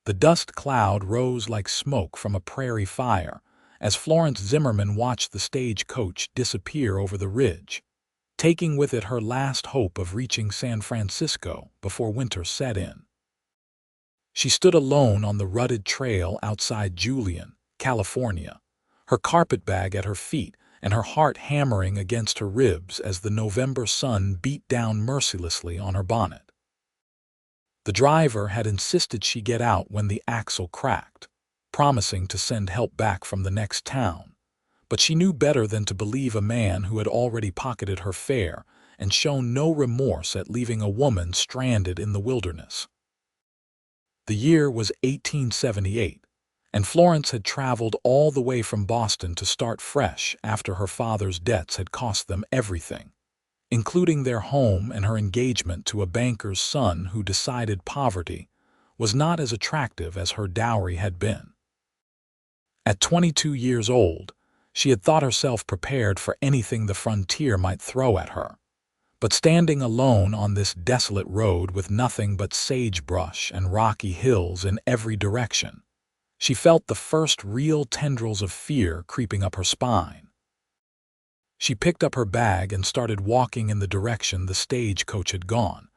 The dust cloud rose like smoke from a prairie fire as Florence Zimmerman watched the stagecoach disappear over the ridge, taking with it her last hope of reaching San Francisco before winter set in. She stood alone on the rutted trail outside Julian, California, her carpetbag at her feet and her heart hammering against her ribs as the November sun beat down mercilessly on her bonnet. The driver had insisted she get out when the axle cracked, promising to send help back from the next town, but she knew better than to believe a man who had already pocketed her fare and shown no remorse at leaving a woman stranded in the wilderness. The year was 1878, and Florence had traveled all the way from Boston to start fresh after her father's debts had cost them everything, including their home and her engagement to a banker's son who decided poverty was not as attractive as her dowry had been. At 22 years old, she had thought herself prepared for anything the frontier might throw at her. But standing alone on this desolate road with nothing but sagebrush and rocky hills in every direction, she felt the first real tendrils of fear creeping up her spine. She picked up her bag and started walking in the direction the stagecoach had gone,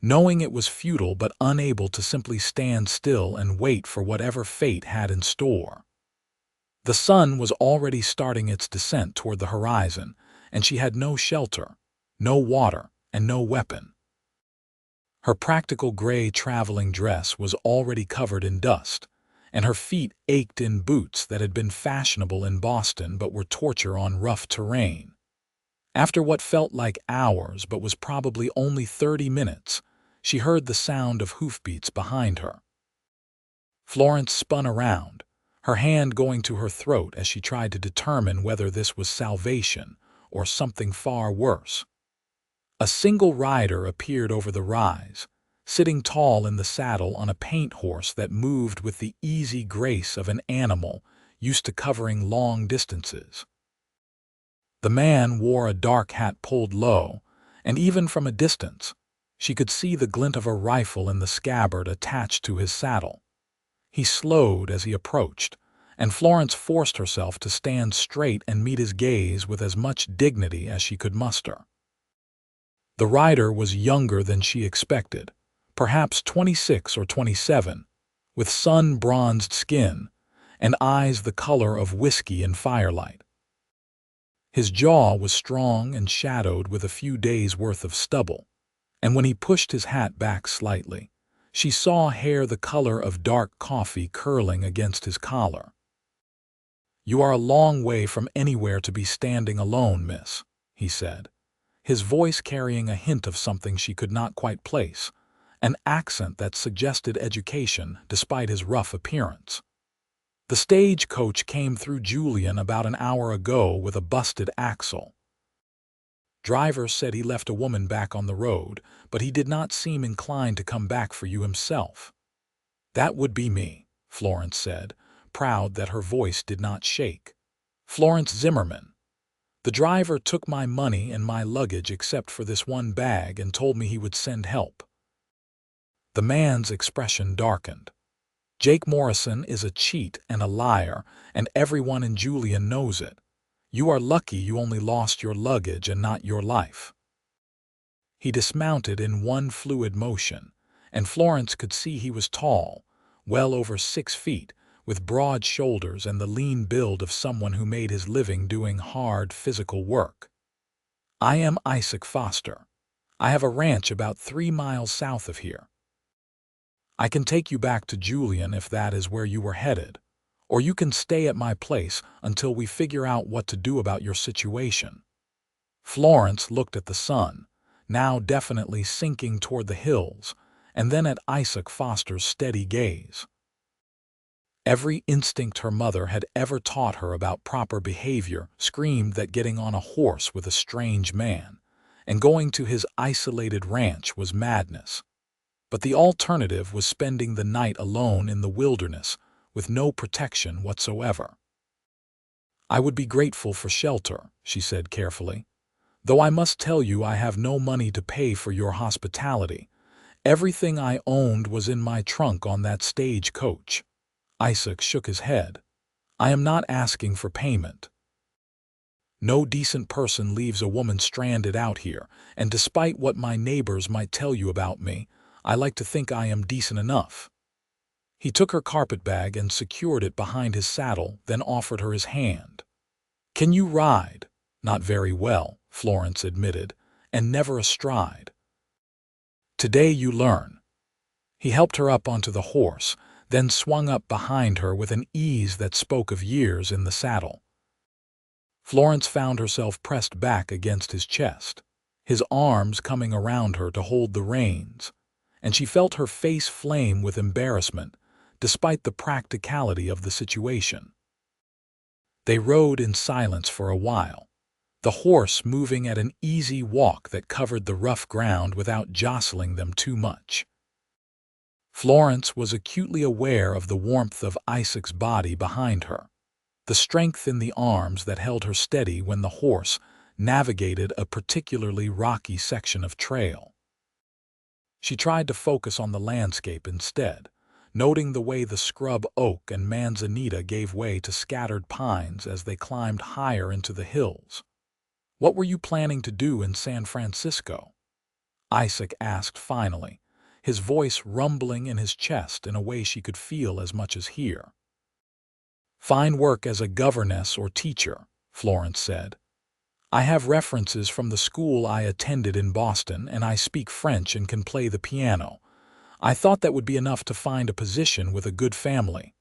knowing it was futile but unable to simply stand still and wait for whatever fate had in store. The sun was already starting its descent toward the horizon, and she had no shelter, no water, and no weapon. Her practical gray traveling dress was already covered in dust, and her feet ached in boots that had been fashionable in Boston but were torture on rough terrain. After what felt like hours but was probably only 30 minutes, she heard the sound of hoofbeats behind her. Florence spun around, her hand going to her throat as she tried to determine whether this was salvation or something far worse. A single rider appeared over the rise, sitting tall in the saddle on a paint horse that moved with the easy grace of an animal used to covering long distances. The man wore a dark hat pulled low, and even from a distance, she could see the glint of a rifle in the scabbard attached to his saddle. He slowed as he approached, and Florence forced herself to stand straight and meet his gaze with as much dignity as she could muster. The rider was younger than she expected, perhaps 26 or 27, with sun-bronzed skin and eyes the color of whiskey in firelight. His jaw was strong and shadowed with a few days' worth of stubble, and when he pushed his hat back slightly, she saw hair the color of dark coffee curling against his collar. "You are a long way from anywhere to be standing alone, miss," he said, his voice carrying a hint of something she could not quite place, an accent that suggested education despite his rough appearance. "The stagecoach came through Julian about an hour ago with a busted axle. Driver said he left a woman back on the road, but he did not seem inclined to come back for you himself." "That would be me," Florence said, proud that her voice did not shake. "Florence Zimmerman. The driver took my money and my luggage except for this one bag and told me he would send help." The man's expression darkened. "Jake Morrison is a cheat and a liar, and everyone in Julian knows it. You are lucky you only lost your luggage and not your life." He dismounted in one fluid motion, and Florence could see he was tall, well over 6 feet, with broad shoulders and the lean build of someone who made his living doing hard physical work. "I am Isaac Foster. I have a ranch about 3 miles south of here. I can take you back to Julian if that is where you were headed, or you can stay at my place until we figure out what to do about your situation." Florence looked at the sun, now definitely sinking toward the hills, and then at Isaac Foster's steady gaze. Every instinct her mother had ever taught her about proper behavior screamed that getting on a horse with a strange man and going to his isolated ranch was madness. But the alternative was spending the night alone in the wilderness with no protection whatsoever. "I would be grateful for shelter," she said carefully, "though I must tell you I have no money to pay for your hospitality, Everything I owned was in my trunk on that stagecoach. Isaac shook his head. I am not asking for payment. No decent person leaves a woman stranded out here, and despite what my neighbors might tell you about me, I like to think I am decent enough. He took her carpetbag and secured it behind his saddle, then offered her his hand. Can you ride? Not very well, Florence admitted, and never astride. Today you learn. He helped her up onto the horse, then swung up behind her with an ease that spoke of years in the saddle. Florence found herself pressed back against his chest, his arms coming around her to hold the reins, and she felt her face flame with embarrassment, despite the practicality of the situation. They rode in silence for a while, the horse moving at an easy walk that covered the rough ground without jostling them too much. Florence was acutely aware of the warmth of Isaac's body behind her, the strength in the arms that held her steady when the horse navigated a particularly rocky section of trail. She tried to focus on the landscape instead, noting the way the scrub oak and manzanita gave way to scattered pines as they climbed higher into the hills. What were you planning to do in San Francisco? Isaac asked finally, his voice rumbling in his chest in a way she could feel as much as hear. Find work as a governess or teacher, Florence said. I have references from the school I attended in Boston, and I speak French and can play the piano. I thought that would be enough to find a position with a good family.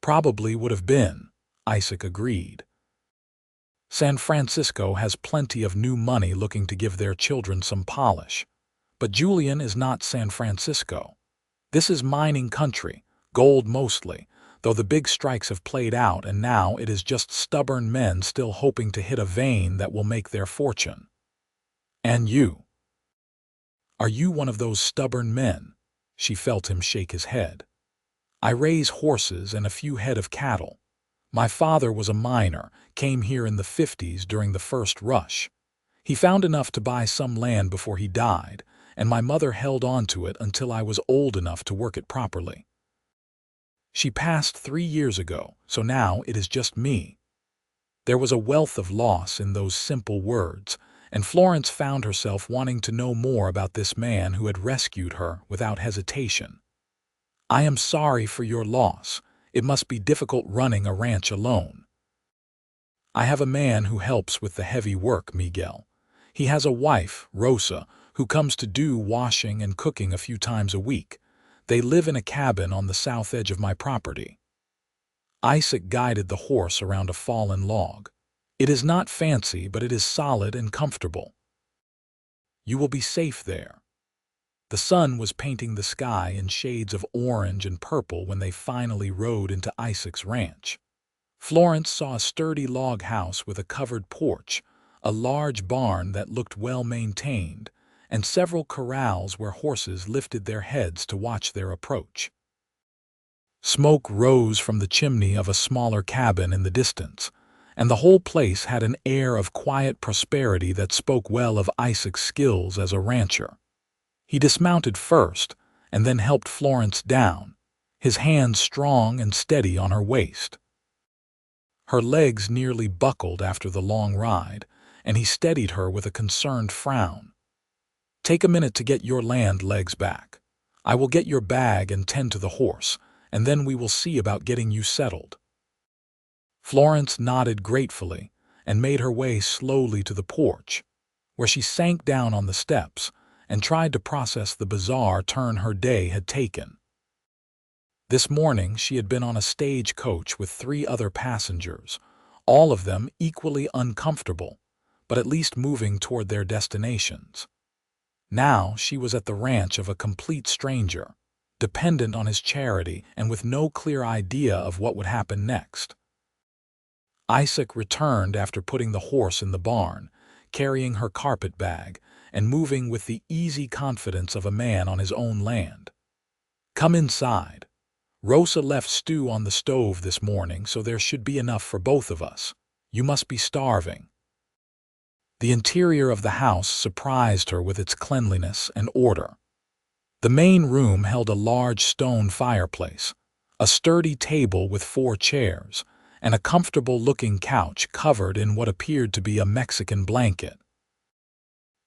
Probably would have been, Isaac agreed. San Francisco has plenty of new money looking to give their children some polish. But Julian is not San Francisco. This is mining country, gold mostly, though the big strikes have played out and now it is just stubborn men still hoping to hit a vein that will make their fortune. And you? Are you one of those stubborn men? She felt him shake his head. I raise horses and a few head of cattle. My father was a miner, came here in the 50s during the first rush. He found enough to buy some land before he died, and my mother held on to it until I was old enough to work it properly. She passed 3 years ago, so now it is just me. There was a wealth of loss in those simple words, and Florence found herself wanting to know more about this man who had rescued her without hesitation. I am sorry for your loss. It must be difficult running a ranch alone. I have a man who helps with the heavy work, Miguel. He has a wife, Rosa, who comes to do washing and cooking a few times a week. They live in a cabin on the south edge of my property. Isaac guided the horse around a fallen log. It is not fancy, but it is solid and comfortable. You will be safe there. The sun was painting the sky in shades of orange and purple when they finally rode into Isaac's ranch. Florence saw a sturdy log house with a covered porch, a large barn that looked well maintained, and several corrals where horses lifted their heads to watch their approach. Smoke rose from the chimney of a smaller cabin in the distance, and the whole place had an air of quiet prosperity that spoke well of Isaac's skills as a rancher. He dismounted first, and then helped Florence down, his hands strong and steady on her waist. Her legs nearly buckled after the long ride, and he steadied her with a concerned frown. Take a minute to get your land legs back. I will get your bag and tend to the horse, and then we will see about getting you settled. Florence nodded gratefully and made her way slowly to the porch, where she sank down on the steps and tried to process the bizarre turn her day had taken. This morning she had been on a stagecoach with 3 other passengers, all of them equally uncomfortable, but at least moving toward their destinations. Now she was at the ranch of a complete stranger, dependent on his charity and with no clear idea of what would happen next. Isaac returned after putting the horse in the barn, carrying her carpet bag, and moving with the easy confidence of a man on his own land. Come inside. Rosa left stew on the stove this morning, so there should be enough for both of us. You must be starving. The interior of the house surprised her with its cleanliness and order. The main room held a large stone fireplace, a sturdy table with 4 chairs, and a comfortable-looking couch covered in what appeared to be a Mexican blanket.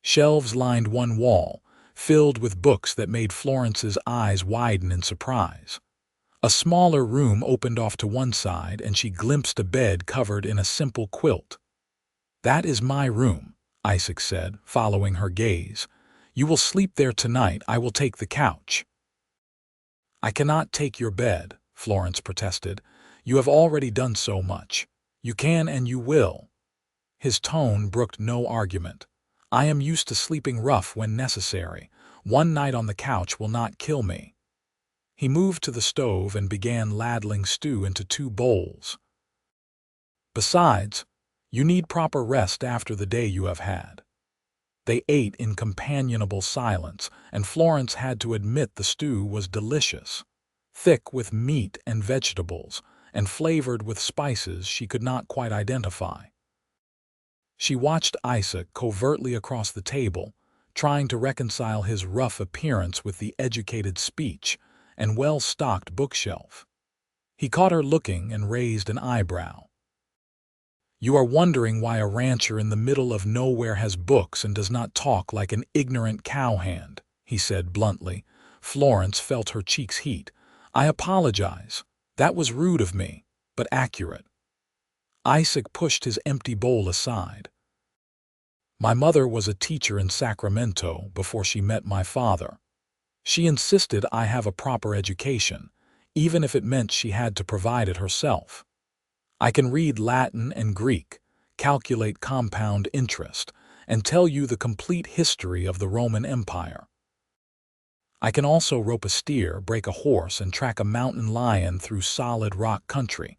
Shelves lined one wall, filled with books that made Florence's eyes widen in surprise. A smaller room opened off to one side, and she glimpsed a bed covered in a simple quilt. "That is my room," Isaac said, following her gaze. "You will sleep there tonight. I will take the couch." "I cannot take your bed," Florence protested. "You have already done so much. You can and you will." His tone brooked no argument. "I am used to sleeping rough when necessary. One night on the couch will not kill me." He moved to the stove and began ladling stew into 2 bowls. "Besides, you need proper rest after the day you have had." They ate in companionable silence, and Florence had to admit the stew was delicious, thick with meat and vegetables, and flavored with spices she could not quite identify. She watched Isaac covertly across the table, trying to reconcile his rough appearance with the educated speech and well-stocked bookshelf. He caught her looking and raised an eyebrow. "You are wondering why a rancher in the middle of nowhere has books and does not talk like an ignorant cowhand," he said bluntly. Florence felt her cheeks heat. "I apologize. That was rude of me, but accurate." Isaac pushed his empty bowl aside. "My mother was a teacher in Sacramento before she met my father. She insisted I have a proper education, even if it meant she had to provide it herself. I can read Latin and Greek, calculate compound interest, and tell you the complete history of the Roman Empire. I can also rope a steer, break a horse, and track a mountain lion through solid rock country.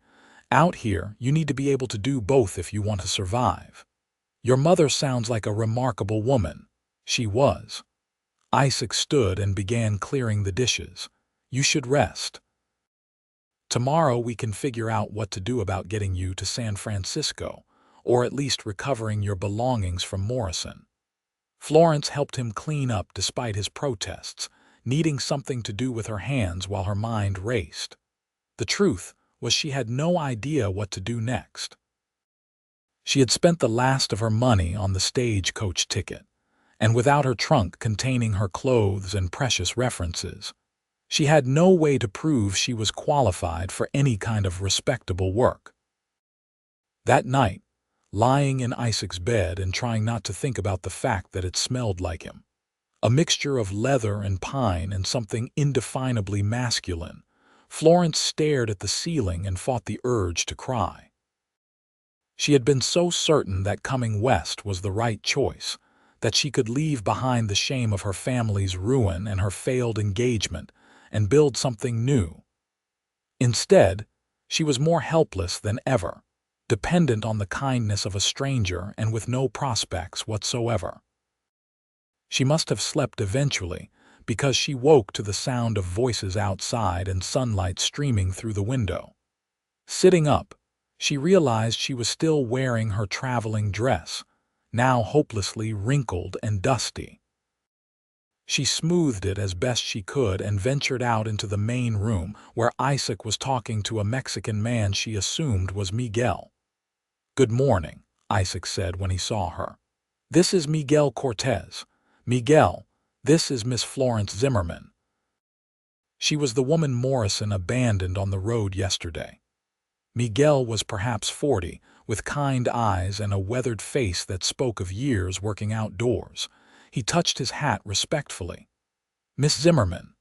Out here, you need to be able to do both if you want to survive. Your mother sounds like a remarkable woman." She was. Isaac stood and began clearing the dishes. "You should rest. Tomorrow we can figure out what to do about getting you to San Francisco, or at least recovering your belongings from Morrison." Florence helped him clean up despite his protests, needing something to do with her hands while her mind raced. The truth was she had no idea what to do next. She had spent the last of her money on the Stagecoach ticket, and without her trunk containing her clothes and precious references, she had no way to prove she was qualified for any kind of respectable work. That night, lying in Isaac's bed and trying not to think about the fact that it smelled like him, a mixture of leather and pine and something indefinably masculine, Florence stared at the ceiling and fought the urge to cry. She had been so certain that coming west was the right choice, that she could leave behind the shame of her family's ruin and her failed engagement and build something new. Instead, she was more helpless than ever, dependent on the kindness of a stranger and with no prospects whatsoever. She must have slept eventually, because she woke to the sound of voices outside and sunlight streaming through the window. Sitting up, she realized she was still wearing her traveling dress, now hopelessly wrinkled and dusty. She smoothed it as best she could and ventured out into the main room where Isaac was talking to a Mexican man she assumed was Miguel. "Good morning," Isaac said when he saw her. "This is Miguel Cortez. Miguel, this is Miss Florence Zimmerman." She was the woman Morrison abandoned on the road yesterday. Miguel was perhaps 40, with kind eyes and a weathered face that spoke of years working outdoors. He touched his hat respectfully. "Miss Zimmerman,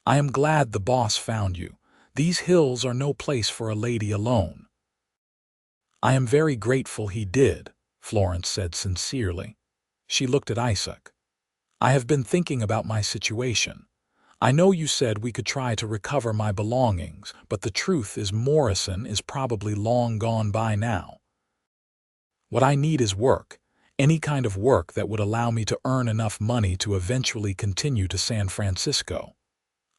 I am glad the boss found you. These hills are no place for a lady alone." "I am very grateful he did," Florence said sincerely. She looked at Isaac. "I have been thinking about my situation. I know you said we could try to recover my belongings, but the truth is Morrison is probably long gone by now. What I need is work, any kind of work that would allow me to earn enough money to eventually continue to San Francisco."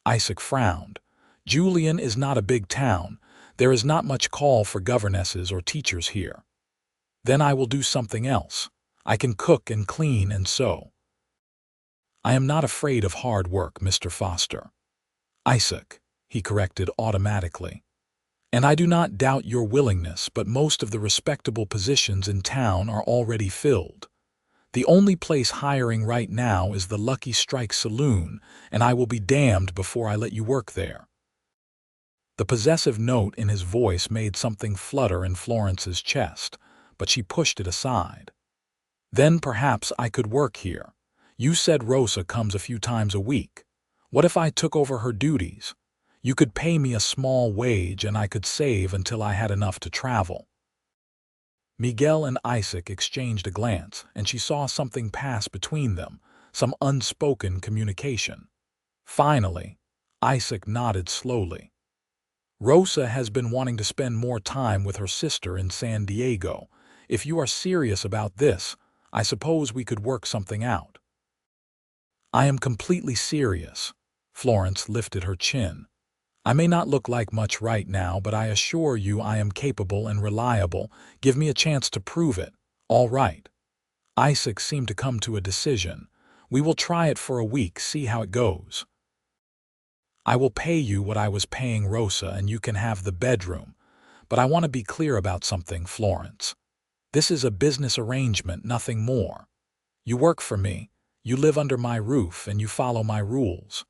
Isaac frowned. "Julian is not a big town. There is not much call for governesses or teachers here." "Then I will do something else. I can cook and clean and sew." I am not afraid of hard work, Mr. Foster. Isaac, he corrected automatically. And I do not doubt your willingness, but most of the respectable positions in town are already filled. The only place hiring right now is the Lucky Strike Saloon, and I will be damned before I let you work there. The possessive note in his voice made something flutter in Florence's chest, but she pushed it aside. Then perhaps I could work here. You said Rosa comes a few times a week. What if I took over her duties? You could pay me a small wage and I could save until I had enough to travel. Miguel and Isaac exchanged a glance, and she saw something pass between them, some unspoken communication. Finally, Isaac nodded slowly. Rosa has been wanting to spend more time with her sister in San Diego. If you are serious about this, I suppose we could work something out. I am completely serious. Florence lifted her chin. I may not look like much right now, but I assure you I am capable and reliable. Give me a chance to prove it. All right. Isaac seemed to come to a decision. We will try it for a week, see how it goes. I will pay you what I was paying Rosa and you can have the bedroom. But I want to be clear about something, Florence. This is a business arrangement, nothing more. You work for me, you live under my roof, and you follow my rules.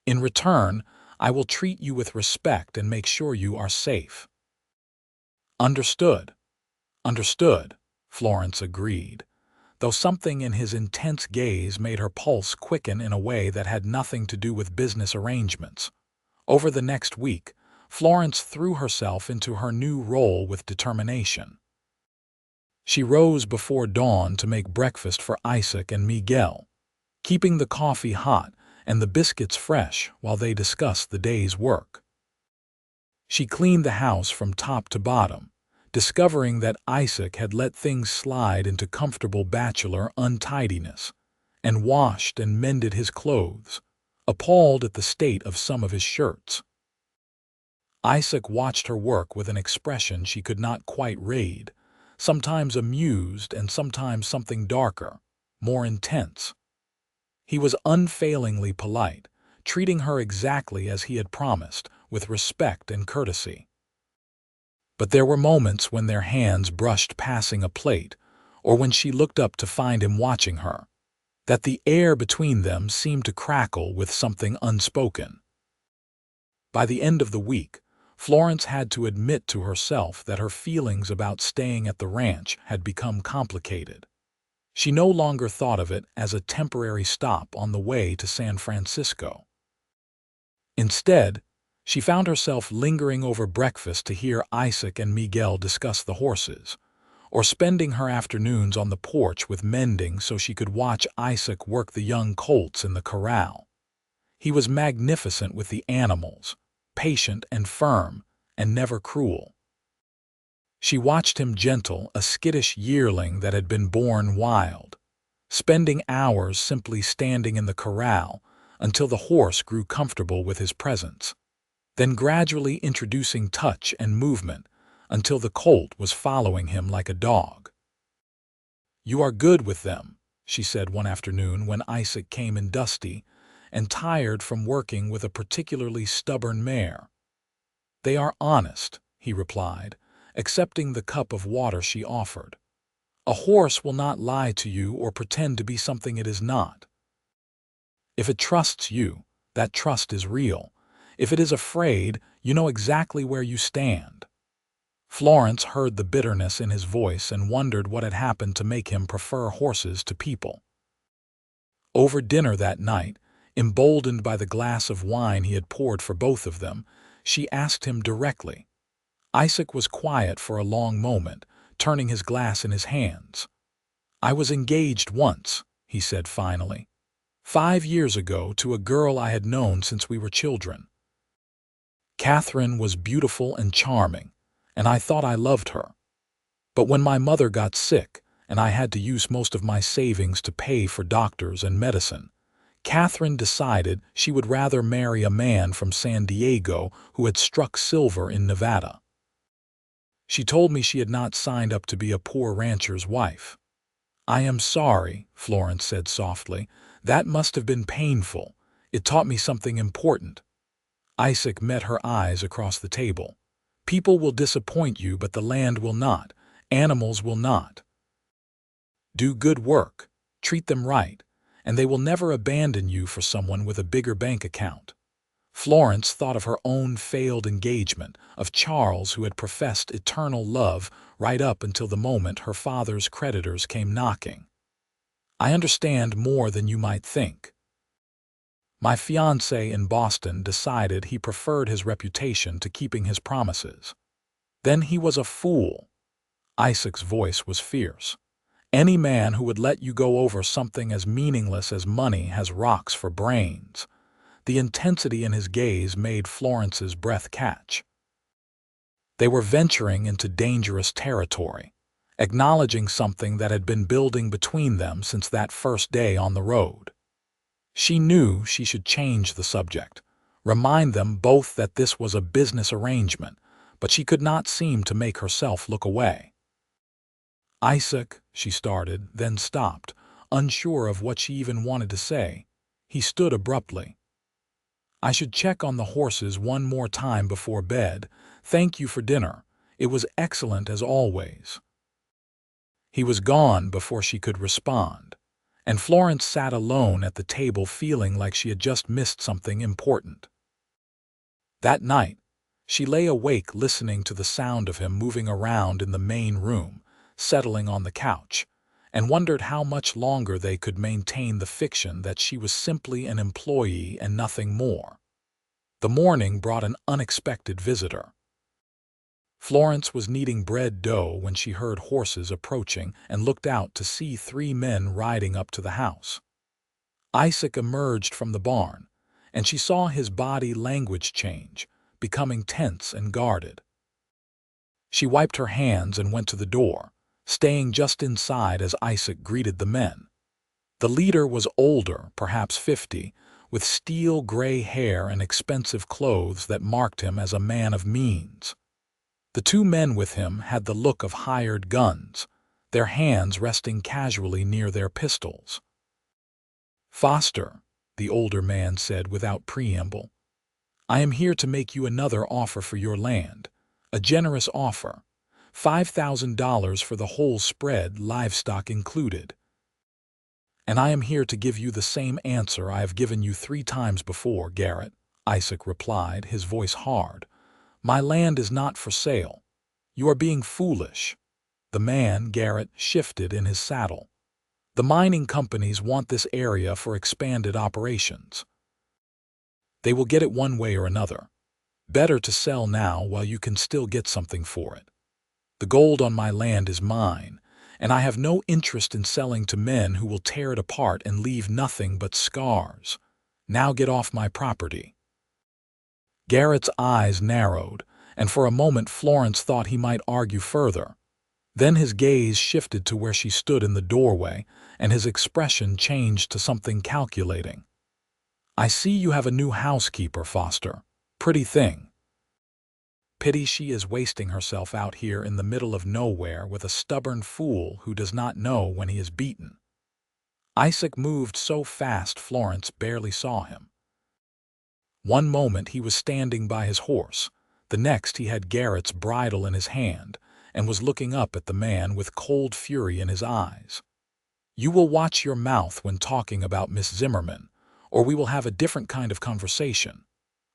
In return, I will treat you with respect and make sure you are safe. Understood. Understood, Florence agreed, though something in his intense gaze made her pulse quicken in a way that had nothing to do with business arrangements. Over the next week, Florence threw herself into her new role with determination. She rose before dawn to make breakfast for Isaac and Miguel, keeping the coffee hot and the biscuits fresh while they discussed the day's work. She cleaned the house from top to bottom, discovering that Isaac had let things slide into comfortable bachelor untidiness, and washed and mended his clothes, appalled at the state of some of his shirts. Isaac watched her work with an expression she could not quite read, sometimes amused and sometimes something darker, more intense. He was unfailingly polite, treating her exactly as he had promised, with respect and courtesy. But there were moments when their hands brushed passing a plate, or when she looked up to find him watching her, that the air between them seemed to crackle with something unspoken. By the end of the week, Florence had to admit to herself that her feelings about staying at the ranch had become complicated. She no longer thought of it as a temporary stop on the way to San Francisco. Instead, she found herself lingering over breakfast to hear Isaac and Miguel discuss the horses, or spending her afternoons on the porch with mending so she could watch Isaac work the young colts in the corral. He was magnificent with the animals, patient and firm, and never cruel. She watched him gentle, a skittish yearling that had been born wild, spending hours simply standing in the corral until the horse grew comfortable with his presence, then gradually introducing touch and movement until the colt was following him like a dog. "You are good with them," she said one afternoon when Isaac came in dusty and tired from working with a particularly stubborn mare. "They are honest," he replied, accepting the cup of water she offered. "A horse will not lie to you or pretend to be something it is not. If it trusts you, that trust is real. If it is afraid, you know exactly where you stand." Florence heard the bitterness in his voice and wondered what had happened to make him prefer horses to people. Over dinner that night, emboldened by the glass of wine he had poured for both of them, she asked him directly. Isaac was quiet for a long moment, turning his glass in his hands. "I was engaged once," he said finally, 5 years ago to a girl I had known since we were children. Catherine was beautiful and charming, and I thought I loved her. But when my mother got sick, and I had to use most of my savings to pay for doctors and medicine, Catherine decided she would rather marry a man from San Diego who had struck silver in Nevada. She told me she had not signed up to be a poor rancher's wife. "I am sorry," Florence said softly, That must have been painful. It taught me something important. Isaac met her eyes across the table. People will disappoint you, but the land will not. Animals will not. Do good work, treat them right, and they will never abandon you for someone with a bigger bank account. Florence thought of her own failed engagement, of Charles who had professed eternal love right up until the moment her father's creditors came knocking. I understand more than you might think. My fiancé in Boston decided he preferred his reputation to keeping his promises. Then he was a fool. Isaac's voice was fierce. Any man who would let you go over something as meaningless as money has rocks for brains. The intensity in his gaze made Florence's breath catch. They were venturing into dangerous territory, acknowledging something that had been building between them since that first day on the road. She knew she should change the subject, remind them both that this was a business arrangement, but she could not seem to make herself look away. Isaac, she started, then stopped, unsure of what she even wanted to say. He stood abruptly. I should check on the horses one more time before bed. Thank you for dinner. It was excellent as always. He was gone before she could respond, and Florence sat alone at the table feeling like she had just missed something important. That night, she lay awake listening to the sound of him moving around in the main room, settling on the couch, and wondered how much longer they could maintain the fiction that she was simply an employee and nothing more. The morning brought an unexpected visitor. Florence was kneading bread dough when she heard horses approaching and looked out to see 3 men riding up to the house. Isaac emerged from the barn, and she saw his body language change, becoming tense and guarded. She wiped her hands and went to the door, staying just inside as Isaac greeted the men. The leader was older, perhaps 50, with steel gray hair and expensive clothes that marked him as a man of means. The 2 men with him had the look of hired guns, their hands resting casually near their pistols. "Foster," the older man said without preamble, "I am here to make you another offer for your land, a generous offer. $5,000 for the whole spread, livestock included. And I am here to give you the same answer I have given you 3 times before, Garrett," Isaac replied, his voice hard. "My land is not for sale. You are being foolish." The man, Garrett, shifted in his saddle. "The mining companies want this area for expanded operations. They will get it one way or another. Better to sell now while you can still get something for it. The gold on my land is mine, and I have no interest in selling to men who will tear it apart and leave nothing but scars. Now get off my property." Garrett's eyes narrowed, and for a moment Florence thought he might argue further. Then his gaze shifted to where she stood in the doorway, and his expression changed to something calculating. "I see you have a new housekeeper, Foster. Pretty thing. Pity she is wasting herself out here in the middle of nowhere with a stubborn fool who does not know when he is beaten." Isaac moved so fast Florence barely saw him. One moment he was standing by his horse, the next he had Garrett's bridle in his hand and was looking up at the man with cold fury in his eyes. "You will watch your mouth when talking about Miss Zimmerman, or we will have a different kind of conversation.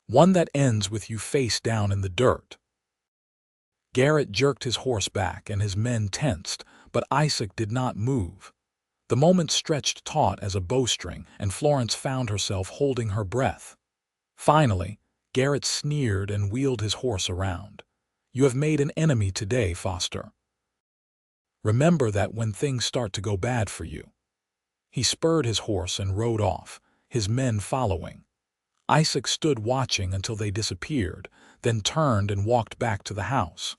One that ends with you face down in the dirt." Garrett jerked his horse back and his men tensed, but Isaac did not move. The moment stretched taut as a bowstring, and Florence found herself holding her breath. Finally, Garrett sneered and wheeled his horse around. "You have made an enemy today, Foster. Remember that when things start to go bad for you." He spurred his horse and rode off, his men following. Isaac stood watching until they disappeared, then turned and walked back to the house.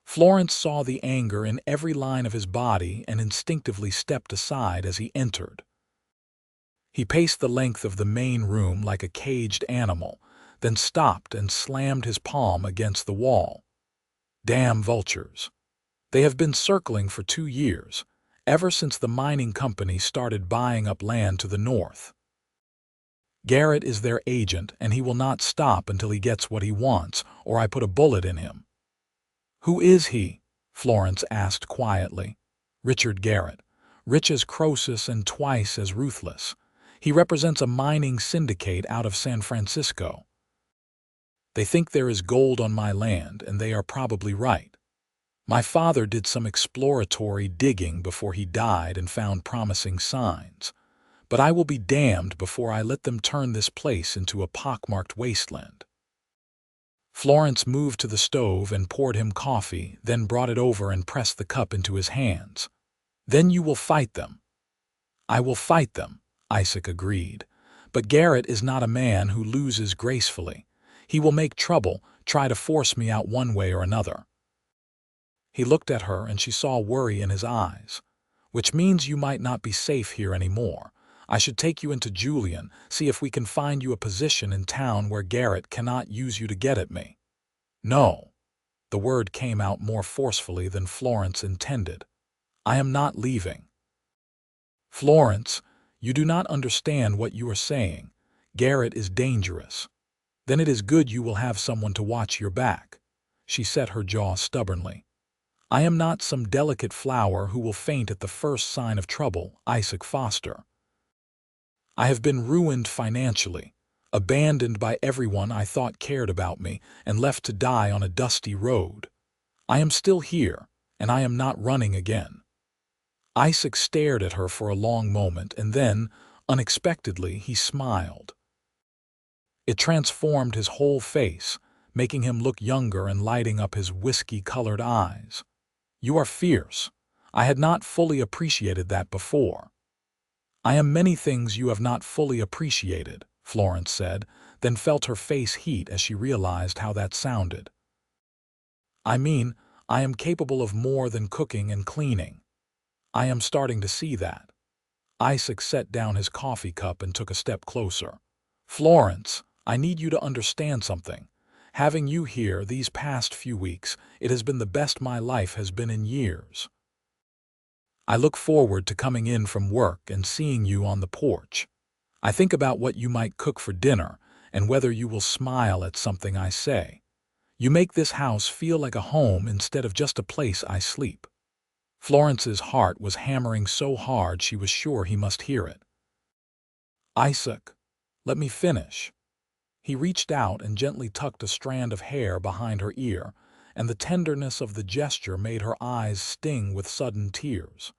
Florence saw the anger in every line of his body and instinctively stepped aside as he entered. He paced the length of the main room like a caged animal, then stopped and slammed his palm against the wall. "Damn vultures. They have been circling for 2 years, ever since the mining company started buying up land to the north. Garrett is their agent, and he will not stop until he gets what he wants, or I put a bullet in him." "Who is he?" Florence asked quietly. "Richard Garrett. Rich as Croesus and twice as ruthless. He represents a mining syndicate out of San Francisco. They think there is gold on my land, and they are probably right. My father did some exploratory digging before he died and found promising signs. But I will be damned before I let them turn this place into a pockmarked wasteland." Florence moved to the stove and poured him coffee, then brought it over and pressed the cup into his hands. "Then you will fight them." "I will fight them," Isaac agreed. "But Garrett is not a man who loses gracefully. He will make trouble, try to force me out one way or another." He looked at her and she saw worry in his eyes. "Which means you might not be safe here anymore. I should take you into Julian, see if we can find you a position in town where Garrett cannot use you to get at me." "No." The word came out more forcefully than Florence intended. "I am not leaving." "Florence, you do not understand what you are saying. Garrett is dangerous." "Then it is good you will have someone to watch your back." She set her jaw stubbornly. "I am not some delicate flower who will faint at the first sign of trouble, Isaac Foster. I have been ruined financially, abandoned by everyone I thought cared about me, and left to die on a dusty road. I am still here, and I am not running again." Isaac stared at her for a long moment, and then, unexpectedly, he smiled. It transformed his whole face, making him look younger and lighting up his whiskey-colored eyes. "You are fierce. I had not fully appreciated that before." "I am many things you have not fully appreciated," Florence said, then felt her face heat as she realized how that sounded. "I mean, I am capable of more than cooking and cleaning. I am starting to see that." Isaac set down his coffee cup and took a step closer. "Florence, I need you to understand something. Having you here these past few weeks, it has been the best my life has been in years. I look forward to coming in from work and seeing you on the porch. I think about what you might cook for dinner and whether you will smile at something I say. You make this house feel like a home instead of just a place I sleep." Florence's heart was hammering so hard she was sure he must hear it. "Isaac, let me finish." He reached out and gently tucked a strand of hair behind her ear, and the tenderness of the gesture made her eyes sting with sudden tears.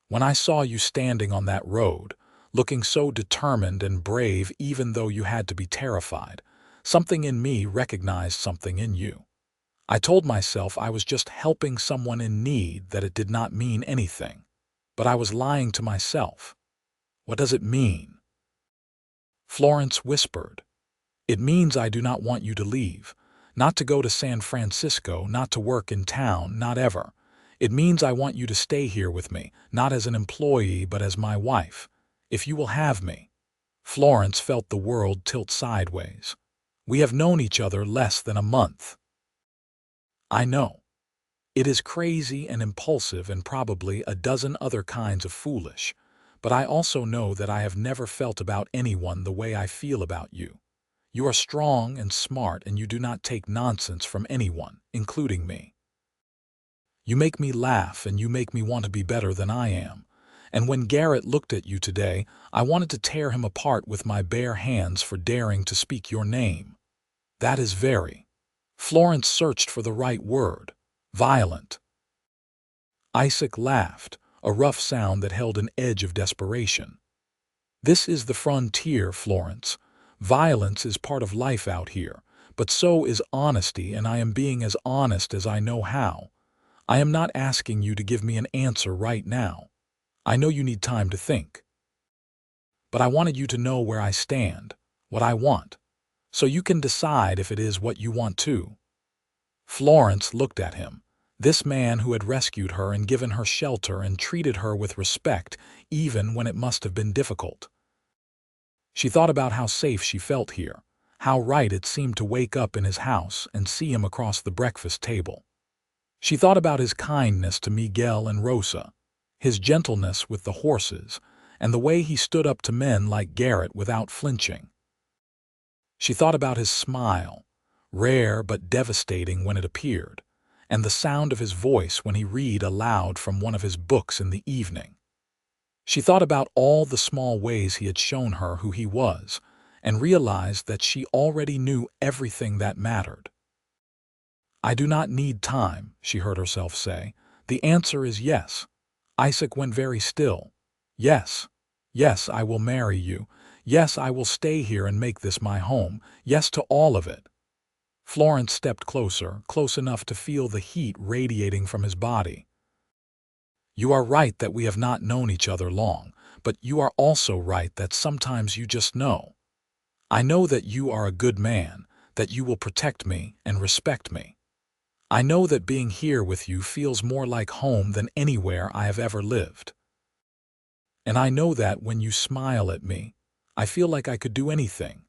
"When I saw you standing on that road, looking so determined and brave even though you had to be terrified, something in me recognized something in you. I told myself I was just helping someone in need, that it did not mean anything. But I was lying to myself. What does it mean?" Florence whispered. "It means I do not want you to leave. Not to go to San Francisco, not to work in town, not ever. It means I want you to stay here with me, not as an employee but as my wife. If you will have me." Florence felt the world tilt sideways. "We have known each other less than a month." "I know. It is crazy and impulsive and probably a dozen other kinds of foolish, but I also know that I have never felt about anyone the way I feel about you. You are strong and smart, and you do not take nonsense from anyone, including me. You make me laugh, and you make me want to be better than I am. And when Garrett looked at you today, I wanted to tear him apart with my bare hands for daring to speak your name. That is very—" Florence searched for the right word. "Violent." Isaac laughed, a rough sound that held an edge of desperation. "This is the frontier, Florence. Violence is part of life out here, but so is honesty, and I am being as honest as I know how. I am not asking you to give me an answer right now. I know you need time to think. But I wanted you to know where I stand, what I want, so you can decide if it is what you want too." Florence looked at him, this man who had rescued her and given her shelter and treated her with respect, even when it must have been difficult. She thought about how safe she felt here, how right it seemed to wake up in his house and see him across the breakfast table. She thought about his kindness to Miguel and Rosa. his gentleness with the horses, and the way he stood up to men like Garrett without flinching. She thought about his smile, rare but devastating when it appeared, and the sound of his voice when he read aloud from one of his books in the evening. She thought about all the small ways he had shown her who he was, and realized that she already knew everything that mattered. "I do not need time," she heard herself say. "The answer is yes." Isaac went very still. "Yes. Yes, I will marry you. Yes, I will stay here and make this my home. Yes to all of it." Florence stepped closer, close enough to feel the heat radiating from his body. "You are right that we have not known each other long, but you are also right that sometimes you just know. I know that you are a good man, that you will protect me and respect me. I know that being here with you feels more like home than anywhere I have ever lived. And I know that when you smile at me, I feel like I could do anything."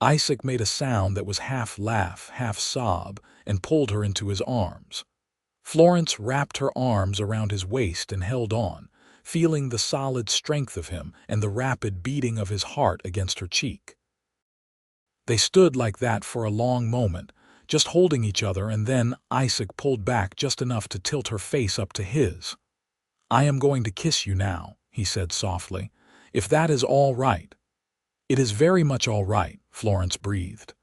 Isaac made a sound that was half laugh, half sob, and pulled her into his arms. Florence wrapped her arms around his waist and held on, feeling the solid strength of him and the rapid beating of his heart against her cheek. They stood like that for a long moment, just holding each other, and then Isaac pulled back just enough to tilt her face up to his. "I am going to kiss you now," he said softly, "if that is all right." "It is very much all right," Florence breathed.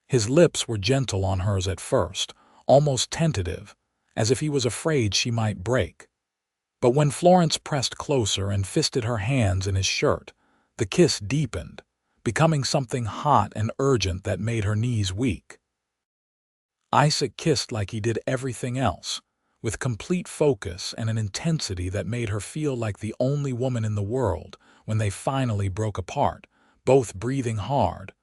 His lips were gentle on hers at first, almost tentative, as if he was afraid she might break. But when Florence pressed closer and fisted her hands in his shirt, the kiss deepened, becoming something hot and urgent that made her knees weak. Isaac kissed like he did everything else, with complete focus and an intensity that made her feel like the only woman in the world. When they finally broke apart, both breathing hard,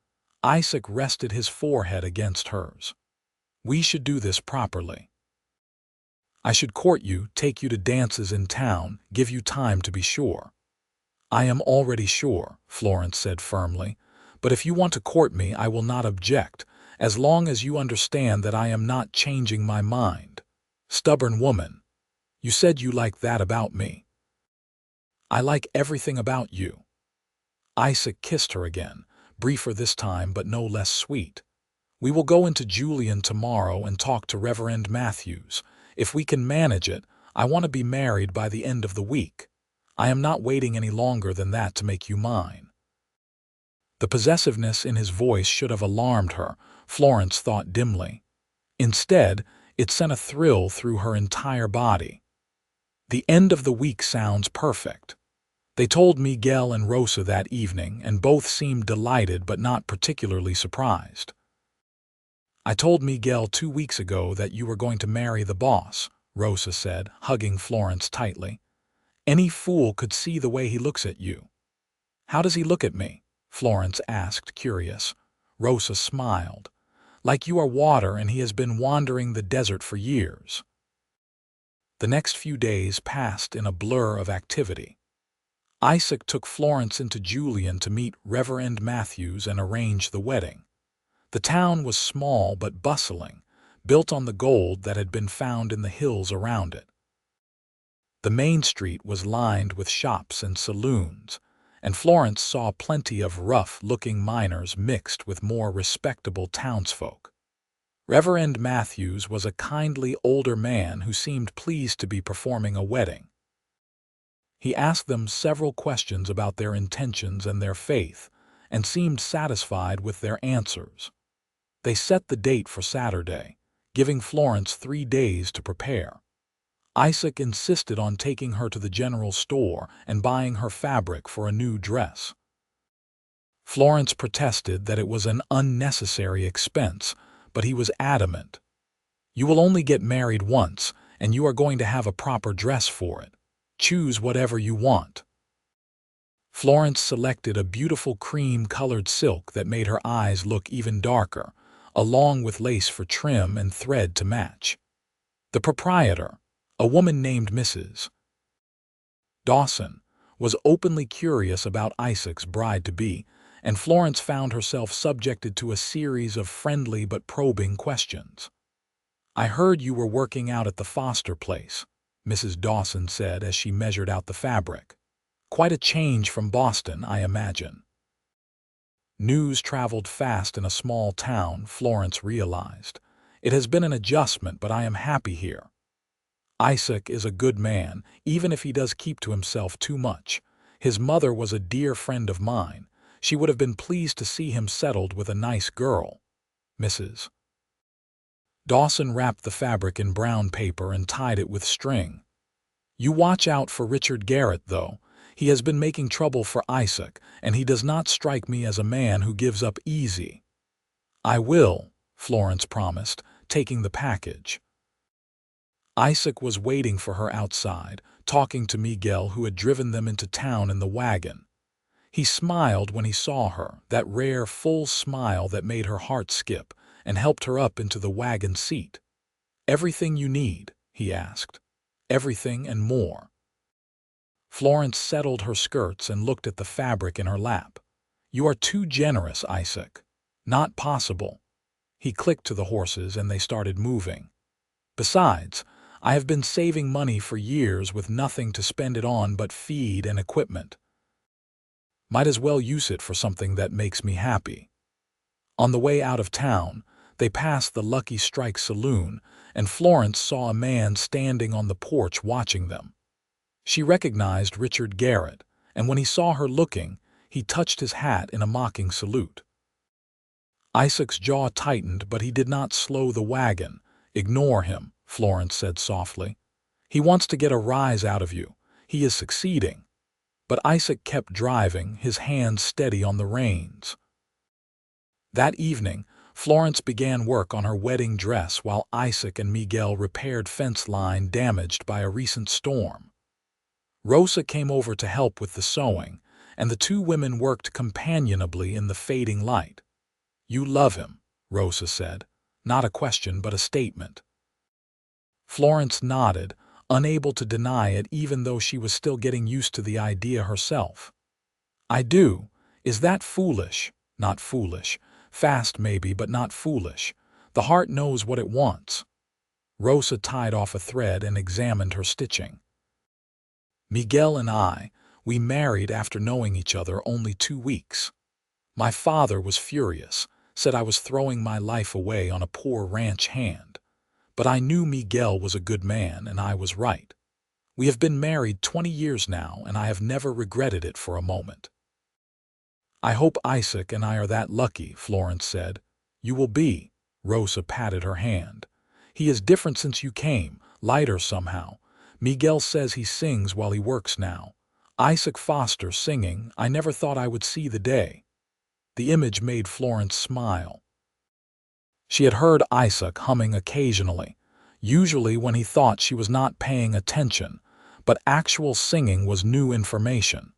Isaac rested his forehead against hers. "We should do this properly. I should court you, take you to dances in town, give you time to be sure." "I am already sure," Florence said firmly, "but if you want to court me, I will not object, as long as you understand that I am not changing my mind." "Stubborn woman. You said you liked that about me." "I like everything about you." Isaac kissed her again, briefer this time but no less sweet. "We will go into Julian tomorrow and talk to Reverend Matthews. If we can manage it, I want to be married by the end of the week. I am not waiting any longer than that to make you mine." The possessiveness in his voice should have alarmed her, Florence thought dimly. Instead, it sent a thrill through her entire body. "The end of the week sounds perfect." They told Miguel and Rosa that evening, and both seemed delighted but not particularly surprised. "I told Miguel 2 weeks ago that you were going to marry the boss," Rosa said, hugging Florence tightly. "Any fool could see the way he looks at you." "How does he look at me?" Florence asked, curious. Rosa smiled. "Like you are water and he has been wandering the desert for years." The next few days passed in a blur of activity. Isaac took Florence into Julian to meet Reverend Matthews and arrange the wedding. The town was small but bustling, built on the gold that had been found in the hills around it. The main street was lined with shops and saloons, and Florence saw plenty of rough-looking miners mixed with more respectable townsfolk. Reverend Matthews was a kindly older man who seemed pleased to be performing a wedding. He asked them several questions about their intentions and their faith, and seemed satisfied with their answers. They set the date for Saturday, giving Florence 3 days to prepare. Isaac insisted on taking her to the general store and buying her fabric for a new dress. Florence protested that it was an unnecessary expense, but he was adamant. "You will only get married once, and you are going to have a proper dress for it. Choose whatever you want." Florence selected a beautiful cream-colored silk that made her eyes look even darker, along with lace for trim and thread to match. The proprietor, a woman named Mrs. Dawson, was openly curious about Isaac's bride-to-be, and Florence found herself subjected to a series of friendly but probing questions. "I heard you were working out at the Foster place. Mrs. Dawson said as she measured out the fabric. Quite a change from Boston, I imagine. News traveled fast in a small town, Florence realized. It has been an adjustment, but I am happy here. Isaac is a good man, even if he does keep to himself too much. His mother was a dear friend of mine. She would have been pleased to see him settled with a nice girl. Mrs. Dawson wrapped the fabric in brown paper and tied it with string. You watch out for Richard Garrett, though. He has been making trouble for Isaac, and he does not strike me as a man who gives up easy. I will, Florence promised, taking the package. Isaac was waiting for her outside, talking to Miguel, who had driven them into town in the wagon. He smiled when he saw her, that rare, full smile that made her heart skip, and helped her up into the wagon seat. "Everything you need?" he asked. "Everything and more." Florence settled her skirts and looked at the fabric in her lap. "You are too generous, Isaac." "Not possible." He clicked to the horses and they started moving. "Besides, I have been saving money for years with nothing to spend it on but feed and equipment. Might as well use it for something that makes me happy." On the way out of town, they passed the Lucky Strike saloon, and Florence saw a man standing on the porch watching them. She recognized Richard Garrett, and when he saw her looking, he touched his hat in a mocking salute. Isaac's jaw tightened, but he did not slow the wagon. "Ignore him," Florence said softly. "He wants to get a rise out of you. He is succeeding." But Isaac kept driving, his hands steady on the reins. That evening, Florence began work on her wedding dress while Isaac and Miguel repaired fence line damaged by a recent storm. Rosa came over to help with the sewing, and the two women worked companionably in the fading light. "You love him," Rosa said. Not a question, but a statement. Florence nodded, unable to deny it even though she was still getting used to the idea herself. "I do. Is that foolish?" "Not foolish. Fast maybe, but not foolish. The heart knows what it wants." Rosa tied off a thread and examined her stitching. "Miguel and we married after knowing each other only 2 weeks. My father was furious, said I was throwing my life away on a poor ranch hand. But I knew Miguel was a good man, and I was right. We have been married 20 years now, and I have never regretted it for a moment." "I hope Isaac and I are that lucky," Florence said. "You will be." Rosa patted her hand. "He is different since you came, lighter somehow. Miguel says he sings while he works now. Isaac Foster singing, I never thought I would see the day." The image made Florence smile. She had heard Isaac humming occasionally, usually when he thought she was not paying attention, but actual singing was new information.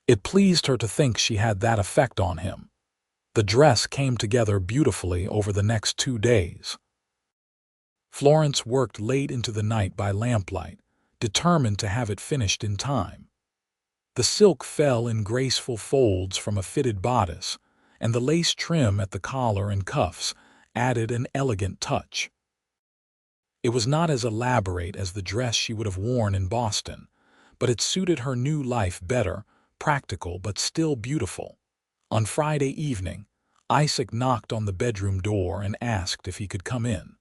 It pleased her to think she had that effect on him. The dress came together beautifully over the next 2 days. Florence worked late into the night by lamplight, determined to have it finished in time. The silk fell in graceful folds from a fitted bodice, and the lace trim at the collar and cuffs added an elegant touch. It was not as elaborate as the dress she would have worn in Boston, but it suited her new life better, practical but still beautiful. On Friday evening, Isaac knocked on the bedroom door and asked if he could come in.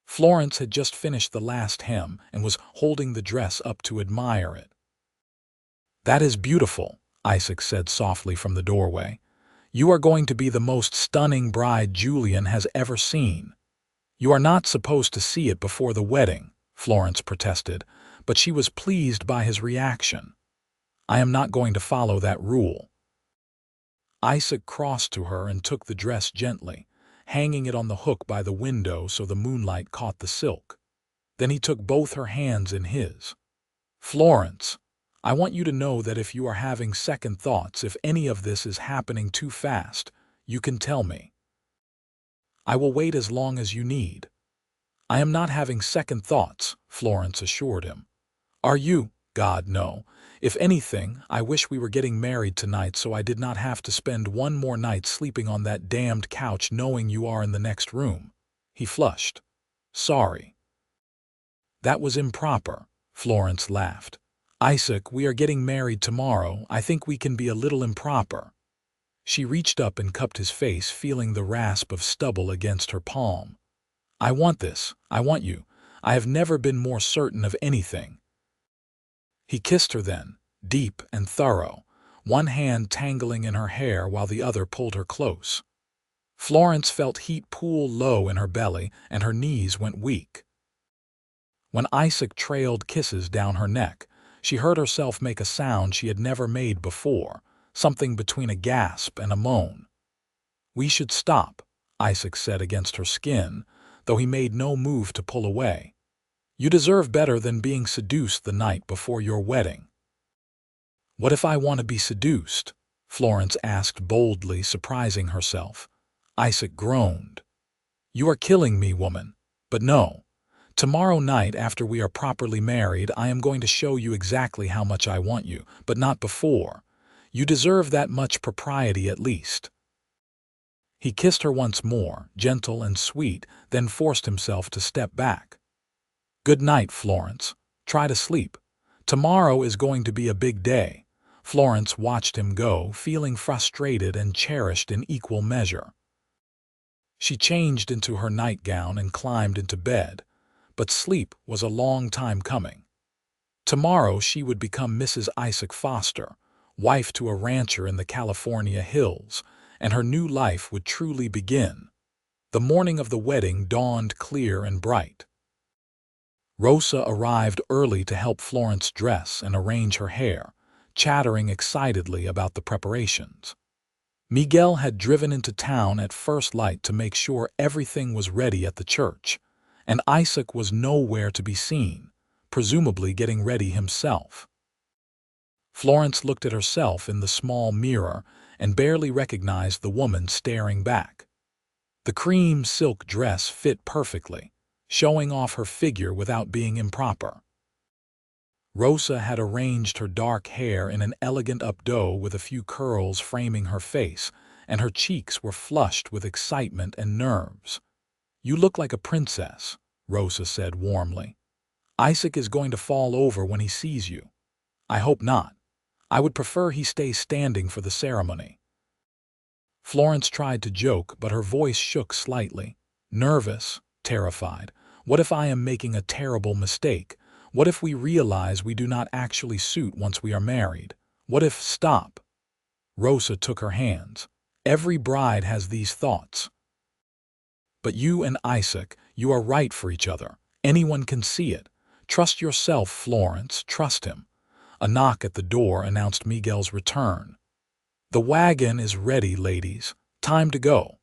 Florence had just finished the last hem and was holding the dress up to admire it. "That is beautiful," Isaac said softly from the doorway. "You are going to be the most stunning bride Julian has ever seen." "You are not supposed to see it before the wedding," Florence protested, but she was pleased by his reaction. "I am not going to follow that rule." Isaac crossed to her and took the dress gently, hanging it on the hook by the window so the moonlight caught the silk. Then he took both her hands in his. "Florence, I want you to know that if you are having second thoughts, if any of this is happening too fast, you can tell me. I will wait as long as you need." "I am not having second thoughts," Florence assured him. "Are you?" "God, no. If anything, I wish we were getting married tonight so I did not have to spend one more night sleeping on that damned couch knowing you are in the next room." He flushed. "Sorry." "That was improper," Florence laughed. "Isaac, we are getting married tomorrow. I think we can be a little improper." She reached up and cupped his face, feeling the rasp of stubble against her palm. "I want this. I want you. I have never been more certain of anything." He kissed her then, deep and thorough, one hand tangling in her hair while the other pulled her close. Florence felt heat pool low in her belly, and her knees went weak. When Isaac trailed kisses down her neck, she heard herself make a sound she had never made before, something between a gasp and a moan. "We should stop," Isaac said against her skin, though he made no move to pull away. "You deserve better than being seduced the night before your wedding." "What if I want to be seduced?" Florence asked boldly, surprising herself. Isaac groaned. "You are killing me, woman. But no. Tomorrow night, after we are properly married, I am going to show you exactly how much I want you, but not before. You deserve that much propriety at least." He kissed her once more, gentle and sweet, then forced himself to step back. "Good night, Florence. Try to sleep. Tomorrow is going to be a big day." Florence watched him go, feeling frustrated and cherished in equal measure. She changed into her nightgown and climbed into bed, but sleep was a long time coming. Tomorrow she would become Mrs. Isaac Foster, wife to a rancher in the California hills, and her new life would truly begin. The morning of the wedding dawned clear and bright. Rosa arrived early to help Florence dress and arrange her hair, chattering excitedly about the preparations. Miguel had driven into town at first light to make sure everything was ready at the church, and Isaac was nowhere to be seen, presumably getting ready himself. Florence looked at herself in the small mirror and barely recognized the woman staring back. The cream silk dress fit perfectly, showing off her figure without being improper. Rosa had arranged her dark hair in an elegant updo with a few curls framing her face, and her cheeks were flushed with excitement and nerves. "You look like a princess," Rosa said warmly. "Isaac is going to fall over when he sees you." "I hope not. I would prefer he stay standing for the ceremony." Florence tried to joke, but her voice shook slightly. Nervous, terrified. What if I am making a terrible mistake? What if we realize we do not actually suit once we are married? What if— Stop. Rosa took her hands. "Every bride has these thoughts. But you and Isaac, you are right for each other. Anyone can see it. Trust yourself, Florence, trust him." A knock at the door announced Miguel's return. "The wagon is ready, ladies. Time to go."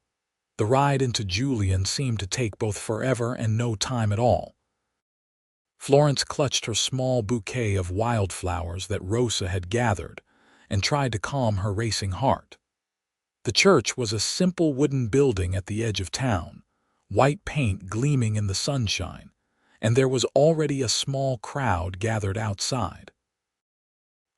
The ride into Julian seemed to take both forever and no time at all. Florence clutched her small bouquet of wildflowers that Rosa had gathered and tried to calm her racing heart. The church was a simple wooden building at the edge of town, white paint gleaming in the sunshine, and there was already a small crowd gathered outside.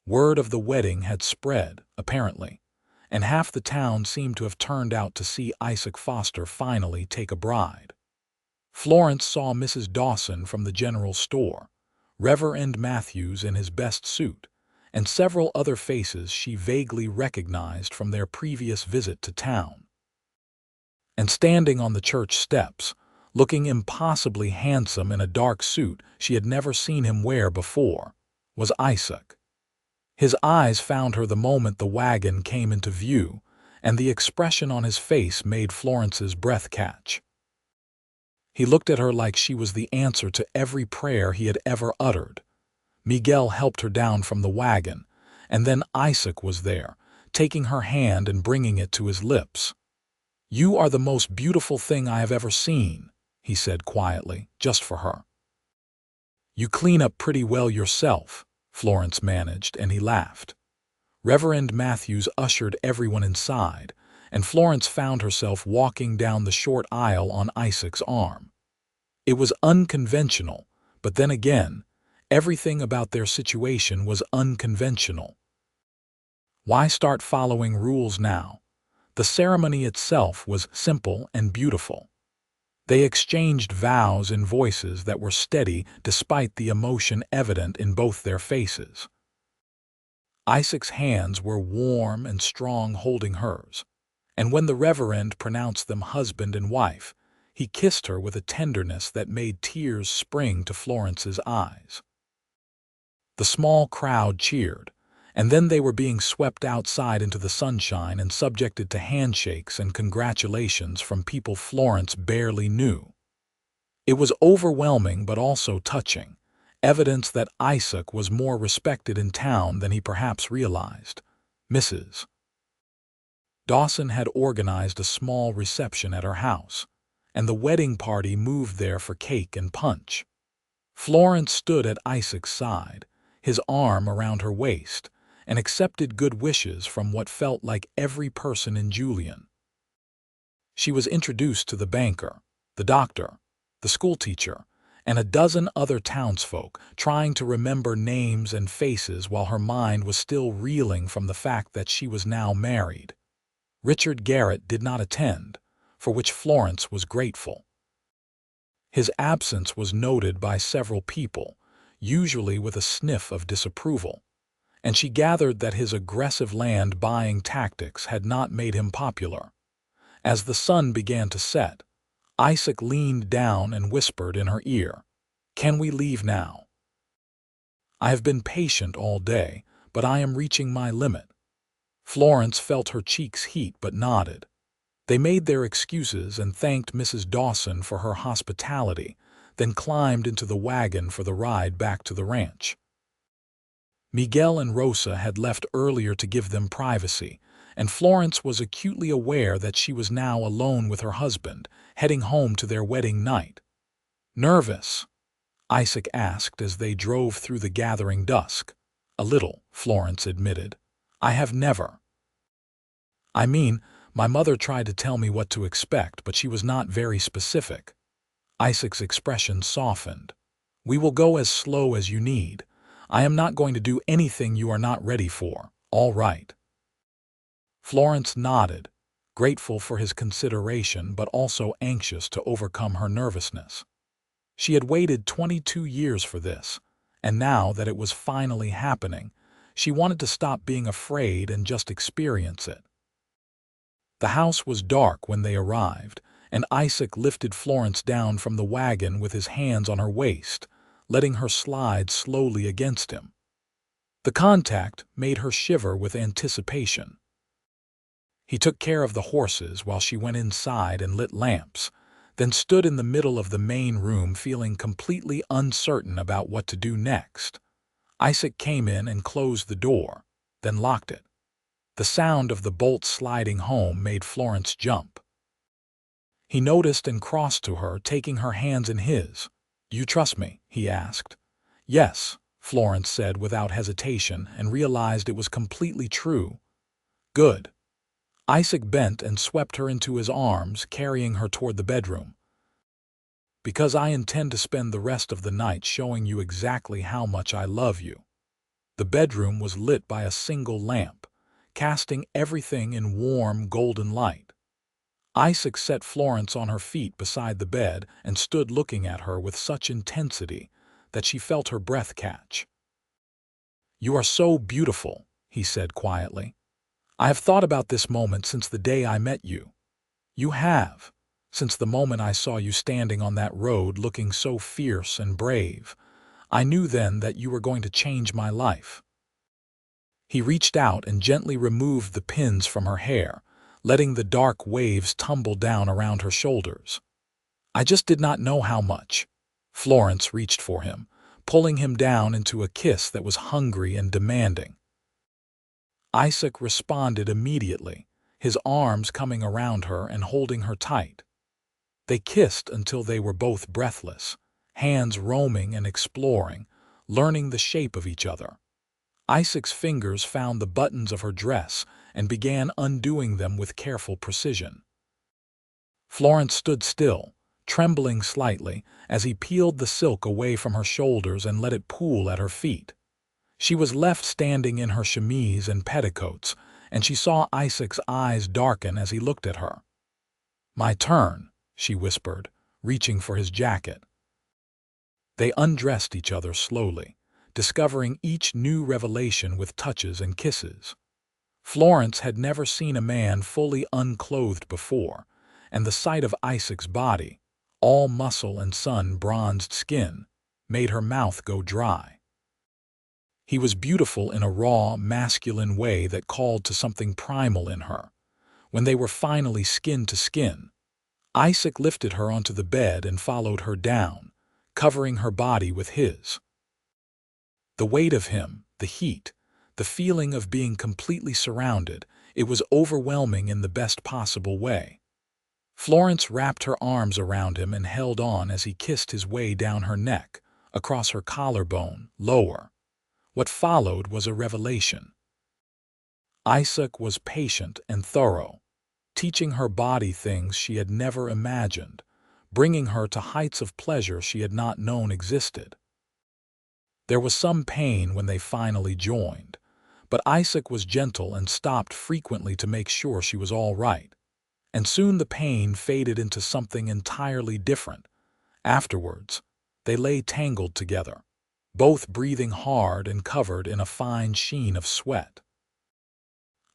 Word of the wedding had spread, apparently, and half the town seemed to have turned out to see Isaac Foster finally take a bride. Florence saw Mrs. Dawson from the general store, Reverend Matthews in his best suit, and several other faces she vaguely recognized from their previous visit to town. And standing on the church steps, looking impossibly handsome in a dark suit she had never seen him wear before, was Isaac. His eyes found her the moment the wagon came into view, and the expression on his face made Florence's breath catch. He looked at her like she was the answer to every prayer he had ever uttered. Miguel helped her down from the wagon, and then Isaac was there, taking her hand and bringing it to his lips. "You are the most beautiful thing I have ever seen," he said quietly, just for her. "You clean up pretty well yourself," Florence managed, and he laughed. Reverend Matthews ushered everyone inside, and Florence found herself walking down the short aisle on Isaac's arm. It was unconventional, but then again, everything about their situation was unconventional. Why start following rules now? The ceremony itself was simple and beautiful. They exchanged vows in voices that were steady despite the emotion evident in both their faces. Isaac's hands were warm and strong holding hers, and when the Reverend pronounced them husband and wife, he kissed her with a tenderness that made tears spring to Florence's eyes. The small crowd cheered, and then they were being swept outside into the sunshine and subjected to handshakes and congratulations from people Florence barely knew. It was overwhelming but also touching, evidence that Isaac was more respected in town than he perhaps realized. Mrs. Dawson had organized a small reception at her house, and the wedding party moved there for cake and punch. Florence stood at Isaac's side, his arm around her waist, and accepted good wishes from what felt like every person in Julian. She was introduced to the banker, the doctor, the schoolteacher, and a dozen other townsfolk, trying to remember names and faces while her mind was still reeling from the fact that she was now married. Richard Garrett did not attend, for which Florence was grateful. His absence was noted by several people, usually with a sniff of disapproval, and she gathered that his aggressive land-buying tactics had not made him popular. As the sun began to set, Isaac leaned down and whispered in her ear, "Can we leave now? I have been patient all day, but I am reaching my limit." Florence felt her cheeks heat but nodded. They made their excuses and thanked Mrs. Dawson for her hospitality, then climbed into the wagon for the ride back to the ranch. Miguel and Rosa had left earlier to give them privacy, and Florence was acutely aware that she was now alone with her husband, heading home to their wedding night. "Nervous?" Isaac asked as they drove through the gathering dusk. "A little," Florence admitted. "I have never. I mean, my mother tried to tell me what to expect, but she was not very specific." Isaac's expression softened. "We will go as slow as you need. I am not going to do anything you are not ready for, all right?" Florence nodded, grateful for his consideration but also anxious to overcome her nervousness. She had waited 22 years for this, and now that it was finally happening, she wanted to stop being afraid and just experience it. The house was dark when they arrived, and Isaac lifted Florence down from the wagon with his hands on her waist, letting her slide slowly against him. The contact made her shiver with anticipation. He took care of the horses while she went inside and lit lamps, then stood in the middle of the main room feeling completely uncertain about what to do next. Isaac came in and closed the door, then locked it. The sound of the bolt sliding home made Florence jump. He noticed and crossed to her, taking her hands in his. "Do you trust me?" he asked. "Yes," Florence said without hesitation, and realized it was completely true. "Good." Isaac bent and swept her into his arms, carrying her toward the bedroom. "Because I intend to spend the rest of the night showing you exactly how much I love you." The bedroom was lit by a single lamp, casting everything in warm, golden light. Isaac set Florence on her feet beside the bed and stood looking at her with such intensity that she felt her breath catch. "You are so beautiful," he said quietly. "I have thought about this moment since the day I met you." "You have, since the moment I saw you standing on that road looking so fierce and brave. I knew then that you were going to change my life." He reached out and gently removed the pins from her hair, letting the dark waves tumble down around her shoulders. "I just did not know how much." Florence reached for him, pulling him down into a kiss that was hungry and demanding. Isaac responded immediately, his arms coming around her and holding her tight. They kissed until they were both breathless, hands roaming and exploring, learning the shape of each other. Isaac's fingers found the buttons of her dress and began undoing them with careful precision. Florence stood still, trembling slightly, as he peeled the silk away from her shoulders and let it pool at her feet. She was left standing in her chemise and petticoats, and she saw Isaac's eyes darken as he looked at her. "My turn," she whispered, reaching for his jacket. They undressed each other slowly, discovering each new revelation with touches and kisses. Florence had never seen a man fully unclothed before, and the sight of Isaac's body, all muscle and sun-bronzed skin, made her mouth go dry. He was beautiful in a raw, masculine way that called to something primal in her. When they were finally skin to skin, Isaac lifted her onto the bed and followed her down, covering her body with his. The weight of him, the heat, the feeling of being completely surrounded, it was overwhelming in the best possible way. Florence wrapped her arms around him and held on as he kissed his way down her neck, across her collarbone, lower. What followed was a revelation. Isaac was patient and thorough, teaching her body things she had never imagined, bringing her to heights of pleasure she had not known existed. There was some pain when they finally joined, but Isaac was gentle and stopped frequently to make sure she was all right. And soon the pain faded into something entirely different. Afterwards, they lay tangled together, both breathing hard and covered in a fine sheen of sweat.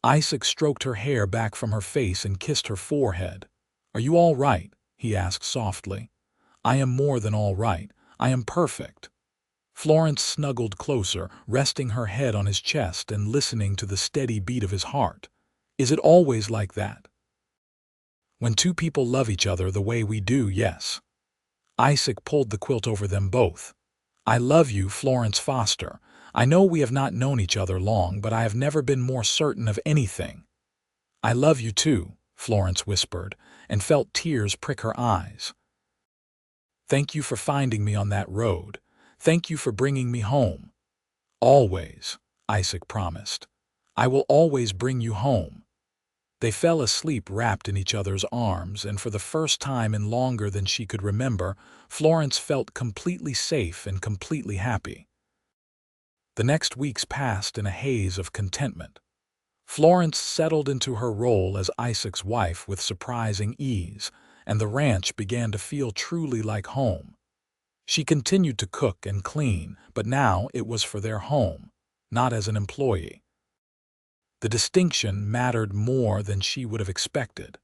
Isaac stroked her hair back from her face and kissed her forehead. "Are you all right?" he asked softly. "I am more than all right. I am perfect." Florence snuggled closer, resting her head on his chest and listening to the steady beat of his heart. "Is it always like that? When two people love each other the way we do, yes." Isaac pulled the quilt over them both. "I love you, Florence Foster. I know we have not known each other long, but I have never been more certain of anything." "I love you too," Florence whispered, and felt tears prick her eyes. "Thank you for finding me on that road. Thank you for bringing me home." "Always," Isaac promised. "I will always bring you home." They fell asleep wrapped in each other's arms, and for the first time in longer than she could remember, Florence felt completely safe and completely happy. The next weeks passed in a haze of contentment. Florence settled into her role as Isaac's wife with surprising ease, and the ranch began to feel truly like home. She continued to cook and clean, but now it was for their home, not as an employee. The distinction mattered more than she would have expected.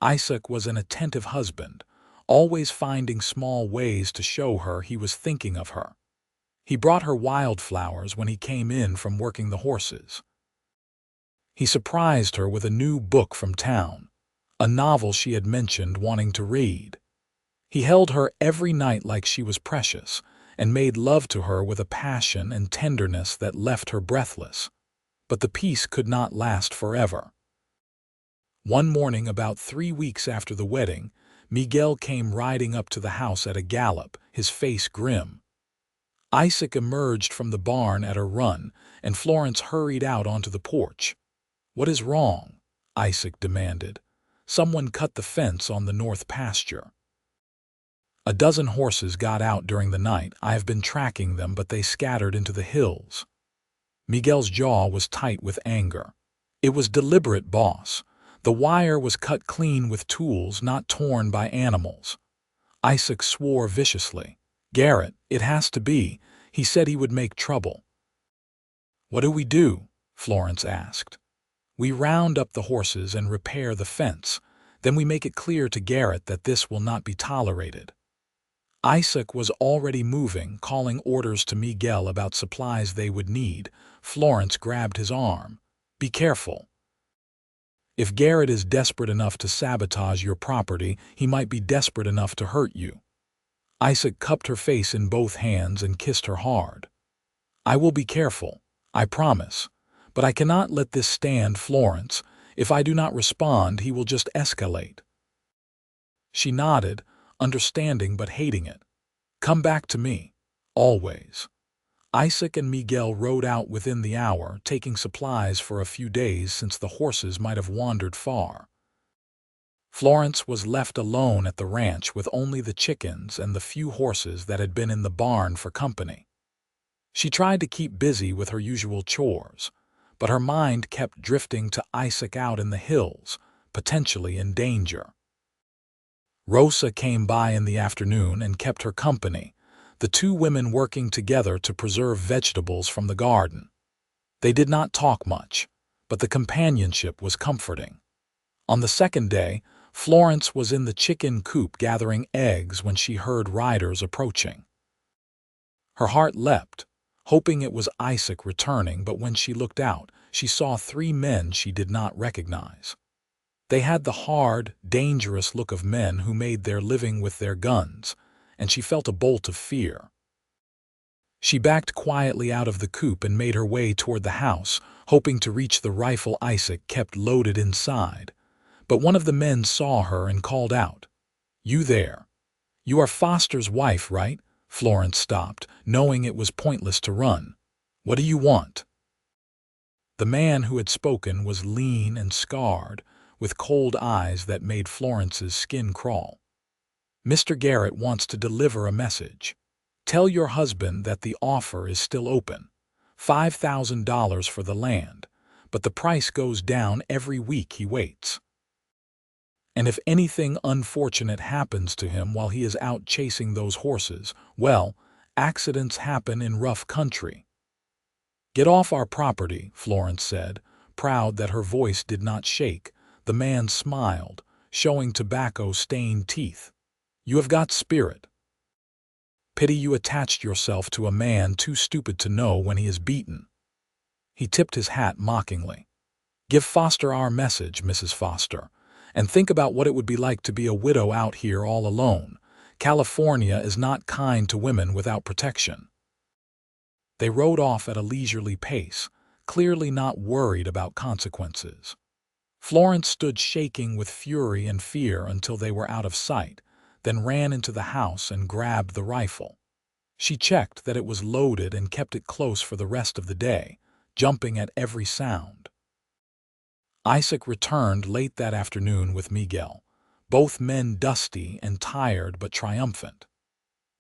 Isaac was an attentive husband, always finding small ways to show her he was thinking of her. He brought her wildflowers when he came in from working the horses. He surprised her with a new book from town, a novel she had mentioned wanting to read. He held her every night like she was precious, and made love to her with a passion and tenderness that left her breathless. But the peace could not last forever. One morning, about 3 weeks after the wedding, Miguel came riding up to the house at a gallop, his face grim. Isaac emerged from the barn at a run, and Florence hurried out onto the porch. "What is wrong?" Isaac demanded. "Someone cut the fence on the north pasture." "A dozen horses got out during the night. I have been tracking them, but they scattered into the hills." Miguel's jaw was tight with anger. "It was deliberate, boss. The wire was cut clean with tools, not torn by animals." Isaac swore viciously. "Garrett, it has to be. He said he would make trouble." "What do we do?" Florence asked. "We round up the horses and repair the fence. Then we make it clear to Garrett that this will not be tolerated." Isaac was already moving, calling orders to Miguel about supplies they would need. Florence grabbed his arm. "Be careful. If Garrett is desperate enough to sabotage your property, he might be desperate enough to hurt you." Isaac cupped her face in both hands and kissed her hard. "I will be careful, I promise. But I cannot let this stand, Florence. If I do not respond, he will just escalate." She nodded, understanding but hating it. "Come back to me. Always." Isaac and Miguel rode out within the hour, taking supplies for a few days since the horses might have wandered far. Florence was left alone at the ranch with only the chickens and the few horses that had been in the barn for company. She tried to keep busy with her usual chores, but her mind kept drifting to Isaac out in the hills, potentially in danger. Rosa came by in the afternoon and kept her company, the two women working together to preserve vegetables from the garden. They did not talk much, but the companionship was comforting. On the second day, Florence was in the chicken coop gathering eggs when she heard riders approaching. Her heart leapt, hoping it was Isaac returning, but when she looked out, she saw three men she did not recognize. They had the hard, dangerous look of men who made their living with their guns, and she felt a bolt of fear. She backed quietly out of the coop and made her way toward the house, hoping to reach the rifle Isaac kept loaded inside. But one of the men saw her and called out, "You there? You are Foster's wife, right?" Florence stopped, knowing it was pointless to run. "What do you want?" The man who had spoken was lean and scarred, with cold eyes that made Florence's skin crawl. "Mr. Garrett wants to deliver a message. Tell your husband that the offer is still open. $5,000 for the land, but the price goes down every week he waits. And if anything unfortunate happens to him while he is out chasing those horses, well, accidents happen in rough country." "Get off our property," Florence said, proud that her voice did not shake. The man smiled, showing tobacco-stained teeth. "You have got spirit. Pity you attached yourself to a man too stupid to know when he is beaten." He tipped his hat mockingly. "Give Foster our message, Mrs. Foster, and think about what it would be like to be a widow out here all alone. California is not kind to women without protection." They rode off at a leisurely pace, clearly not worried about consequences. Florence stood shaking with fury and fear until they were out of sight, then ran into the house and grabbed the rifle. She checked that it was loaded and kept it close for the rest of the day, jumping at every sound. Isaac returned late that afternoon with Miguel, both men dusty and tired but triumphant.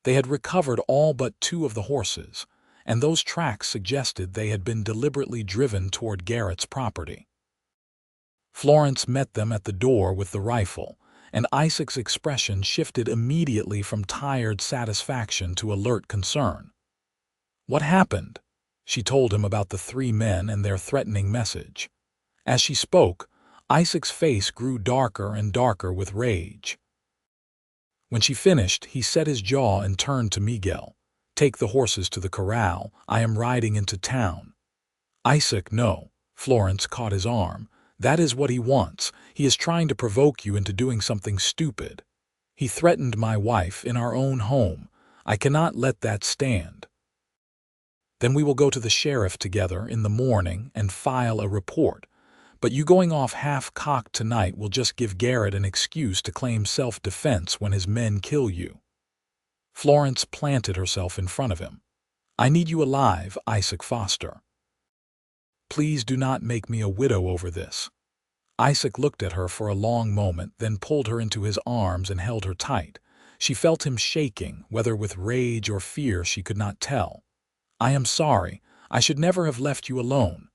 They had recovered all but two of the horses, and those tracks suggested they had been deliberately driven toward Garrett's property. Florence met them at the door with the rifle, and Isaac's expression shifted immediately from tired satisfaction to alert concern. "What happened?" She told him about the three men and their threatening message. As she spoke, Isaac's face grew darker and darker with rage. When she finished, he set his jaw and turned to Miguel. "Take the horses to the corral. I am riding into town." "Isaac, no." Florence caught his arm. "That is what he wants. He is trying to provoke you into doing something stupid. He threatened my wife in our own home. I cannot let that stand." "Then we will go to the sheriff together in the morning and file a report. But you going off half-cocked tonight will just give Garrett an excuse to claim self-defense when his men kill you." Florence planted herself in front of him. "I need you alive, Isaac Foster. Please do not make me a widow over this." Isaac looked at her for a long moment, then pulled her into his arms and held her tight. She felt him shaking, whether with rage or fear she could not tell. "I am sorry. I should never have left you alone.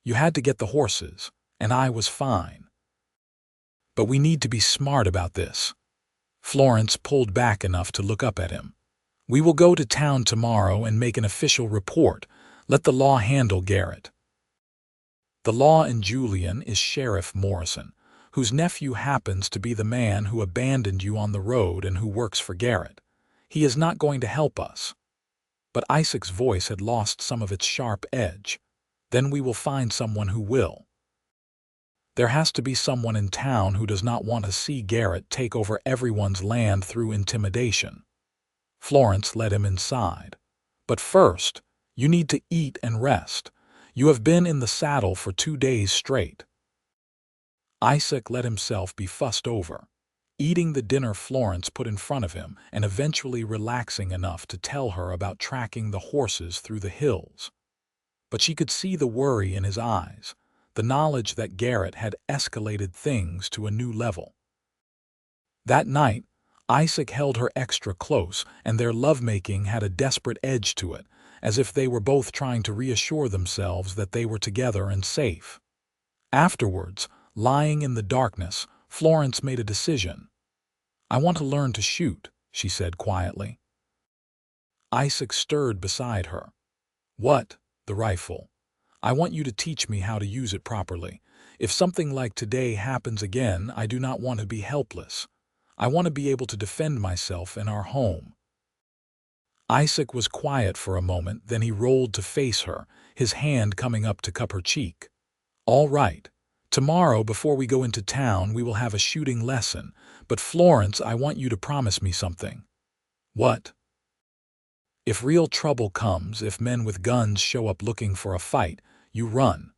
You had to get the horses, and I was fine. But we need to be smart about this." Florence pulled back enough to look up at him. "We will go to town tomorrow and make an official report. Let the law handle Garrett." The law in Julian is Sheriff Morrison, whose nephew happens to be the man who abandoned you on the road and who works for Garrett. He is not going to help us. But Isaac's voice had lost some of its sharp edge. "Then we will find someone who will. There has to be someone in town who does not want to see Garrett take over everyone's land through intimidation." Florence led him inside. "But first, you need to eat and rest. You have been in the saddle for 2 days straight." Isaac let himself be fussed over, eating the dinner Florence put in front of him and eventually relaxing enough to tell her about tracking the horses through the hills. But she could see the worry in his eyes, the knowledge that Garrett had escalated things to a new level. That night, Isaac held her extra close, and their lovemaking had a desperate edge to it, as if they were both trying to reassure themselves that they were together and safe. Afterwards, lying in the darkness, Florence made a decision. I want to learn to shoot, she said quietly. Isaac stirred beside her. What? The rifle. I want you to teach me how to use it properly. If something like today happens again, I do not want to be helpless. I want to be able to defend myself in our home. Isaac was quiet for a moment, then he rolled to face her, his hand coming up to cup her cheek. All right. Tomorrow, before we go into town, we will have a shooting lesson. But Florence, I want you to promise me something. What? If real trouble comes, if men with guns show up looking for a fight, you run.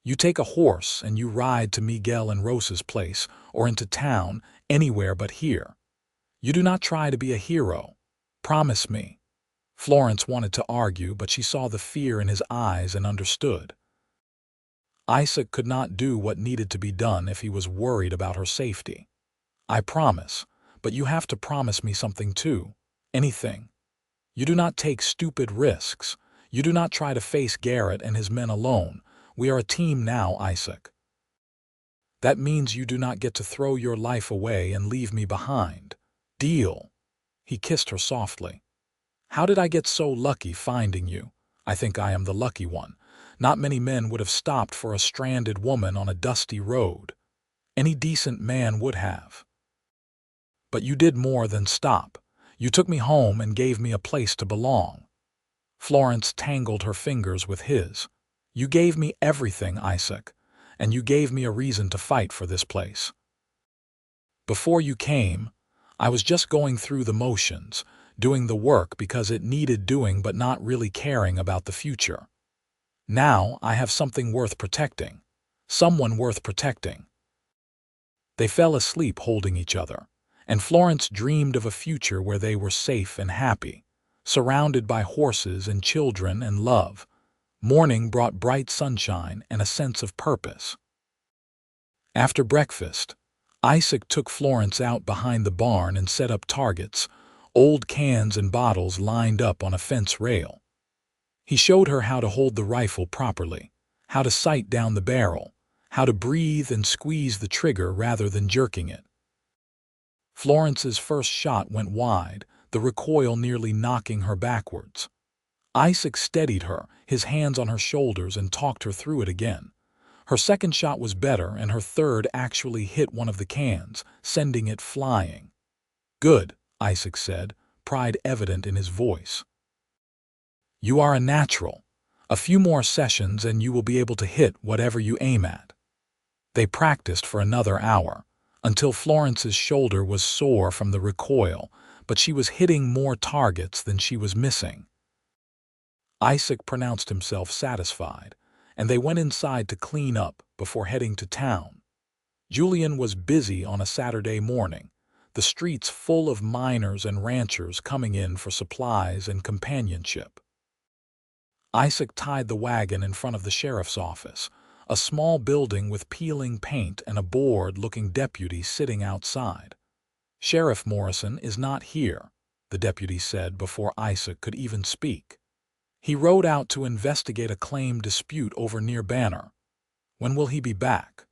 You take a horse and you ride to Miguel and Rosa's place, or into town, anywhere but here. You do not try to be a hero. Promise me. Florence wanted to argue, but she saw the fear in his eyes and understood. Isaac could not do what needed to be done if he was worried about her safety. I promise, but you have to promise me something too. Anything. You do not take stupid risks. You do not try to face Garrett and his men alone. We are a team now, Isaac. That means you do not get to throw your life away and leave me behind. Deal. He kissed her softly. How did I get so lucky finding you? I think I am the lucky one. Not many men would have stopped for a stranded woman on a dusty road. Any decent man would have. But you did more than stop. You took me home and gave me a place to belong. Florence tangled her fingers with his. You gave me everything, Isaac, and you gave me a reason to fight for this place. Before you came, I was just going through the motions, doing the work because it needed doing but not really caring about the future. Now I have something worth protecting. Someone worth protecting. They fell asleep holding each other, and Florence dreamed of a future where they were safe and happy, surrounded by horses and children and love. Morning brought bright sunshine and a sense of purpose. After breakfast, Isaac took Florence out behind the barn and set up targets, old cans and bottles lined up on a fence rail. He showed her how to hold the rifle properly, how to sight down the barrel, how to breathe and squeeze the trigger rather than jerking it. Florence's first shot went wide, the recoil nearly knocking her backwards. Isaac steadied her, his hands on her shoulders, and talked her through it again. Her second shot was better, and her third actually hit one of the cans, sending it flying. Good, Isaac said, pride evident in his voice. You are a natural. A few more sessions and you will be able to hit whatever you aim at. They practiced for another hour, until Florence's shoulder was sore from the recoil, but she was hitting more targets than she was missing. Isaac pronounced himself satisfied, and they went inside to clean up before heading to town. Julian was busy on a Saturday morning, the streets full of miners and ranchers coming in for supplies and companionship. Isaac tied the wagon in front of the sheriff's office, a small building with peeling paint and a bored-looking deputy sitting outside. Sheriff Morrison is not here, the deputy said before Isaac could even speak. He rode out to investigate a claim dispute over near Banner. When will he be back?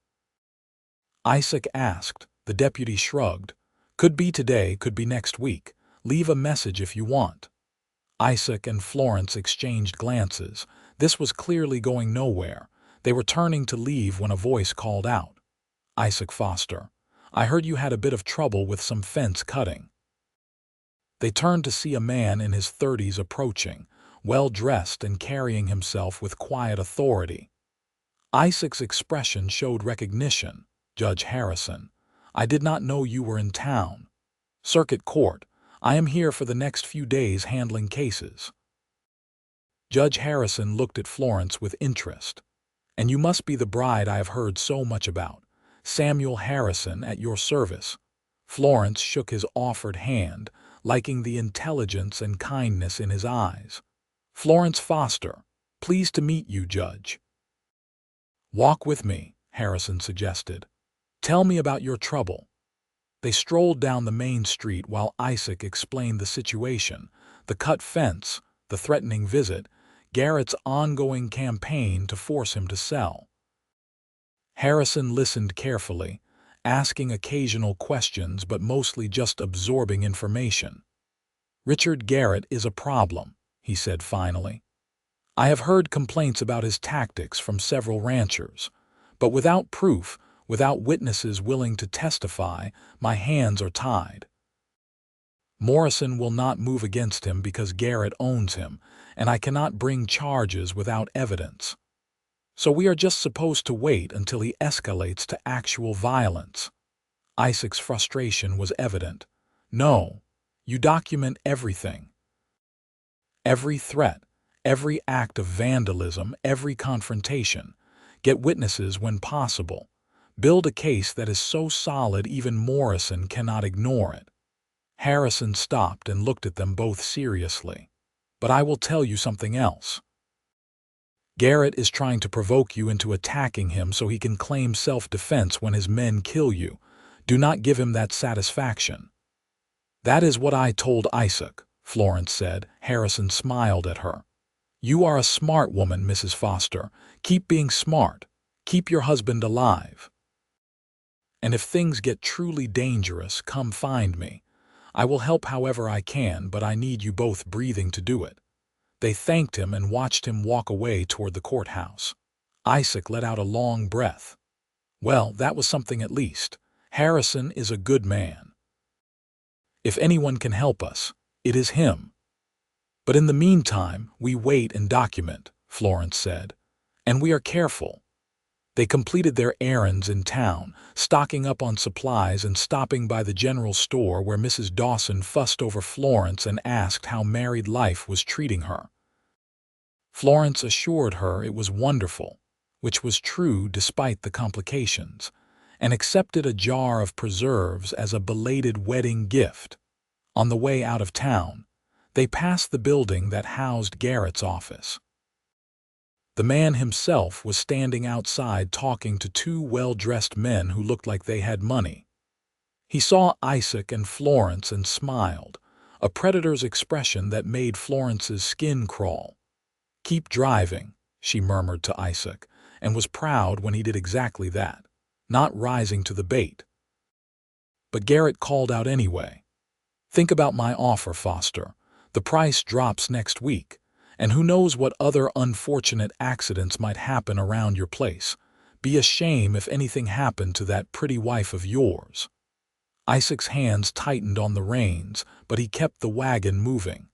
Isaac asked. The deputy shrugged. Could be today, could be next week. Leave a message if you want. Isaac and Florence exchanged glances. This was clearly going nowhere. They were turning to leave when a voice called out. Isaac Foster, I heard you had a bit of trouble with some fence cutting. They turned to see a man in his 30s approaching, well-dressed and carrying himself with quiet authority. Isaac's expression showed recognition. Judge Harrison, I did not know you were in town. Circuit Court, I am here for the next few days handling cases. Judge Harrison looked at Florence with interest. And you must be the bride I have heard so much about. Samuel Harrison at your service. Florence shook his offered hand, liking the intelligence and kindness in his eyes. Florence Foster, pleased to meet you, Judge. Walk with me, Harrison suggested. Tell me about your trouble. They strolled down the main street while Isaac explained the situation, the cut fence, the threatening visit, Garrett's ongoing campaign to force him to sell. Harrison listened carefully, asking occasional questions but mostly just absorbing information. "Richard Garrett is a problem," he said finally. "I have heard complaints about his tactics from several ranchers, but without proof, without witnesses willing to testify, my hands are tied. Morrison will not move against him because Garrett owns him, and I cannot bring charges without evidence. So we are just supposed to wait until he escalates to actual violence." Isaac's frustration was evident. "No, you document everything. Every threat, every act of vandalism, every confrontation. Get witnesses when possible. Build a case that is so solid even Morrison cannot ignore it." Harrison stopped and looked at them both seriously. "But I will tell you something else. Garrett is trying to provoke you into attacking him so he can claim self-defense when his men kill you. Do not give him that satisfaction." "That is what I told Isaac," Florence said. Harrison smiled at her. "You are a smart woman, Mrs. Foster. Keep being smart. Keep your husband alive. And if things get truly dangerous, come find me. I will help however I can, but I need you both breathing to do it." They thanked him and watched him walk away toward the courthouse. Isaac let out a long breath. Well, that was something at least. Harrison is a good man. If anyone can help us, it is him. "But in the meantime, we wait and document," Florence said. "And we are careful." They completed their errands in town, stocking up on supplies and stopping by the general store where Mrs. Dawson fussed over Florence and asked how married life was treating her. Florence assured her it was wonderful, which was true despite the complications, and accepted a jar of preserves as a belated wedding gift. On the way out of town, they passed the building that housed Garrett's office. The man himself was standing outside talking to two well-dressed men who looked like they had money. He saw Isaac and Florence and smiled, a predator's expression that made Florence's skin crawl. "Keep driving," she murmured to Isaac, and was proud when he did exactly that, not rising to the bait. But Garrett called out anyway. "Think about my offer, Foster. The price drops next week, and who knows what other unfortunate accidents might happen around your place. Be a shame if anything happened to that pretty wife of yours." Isaac's hands tightened on the reins, but he kept the wagon moving.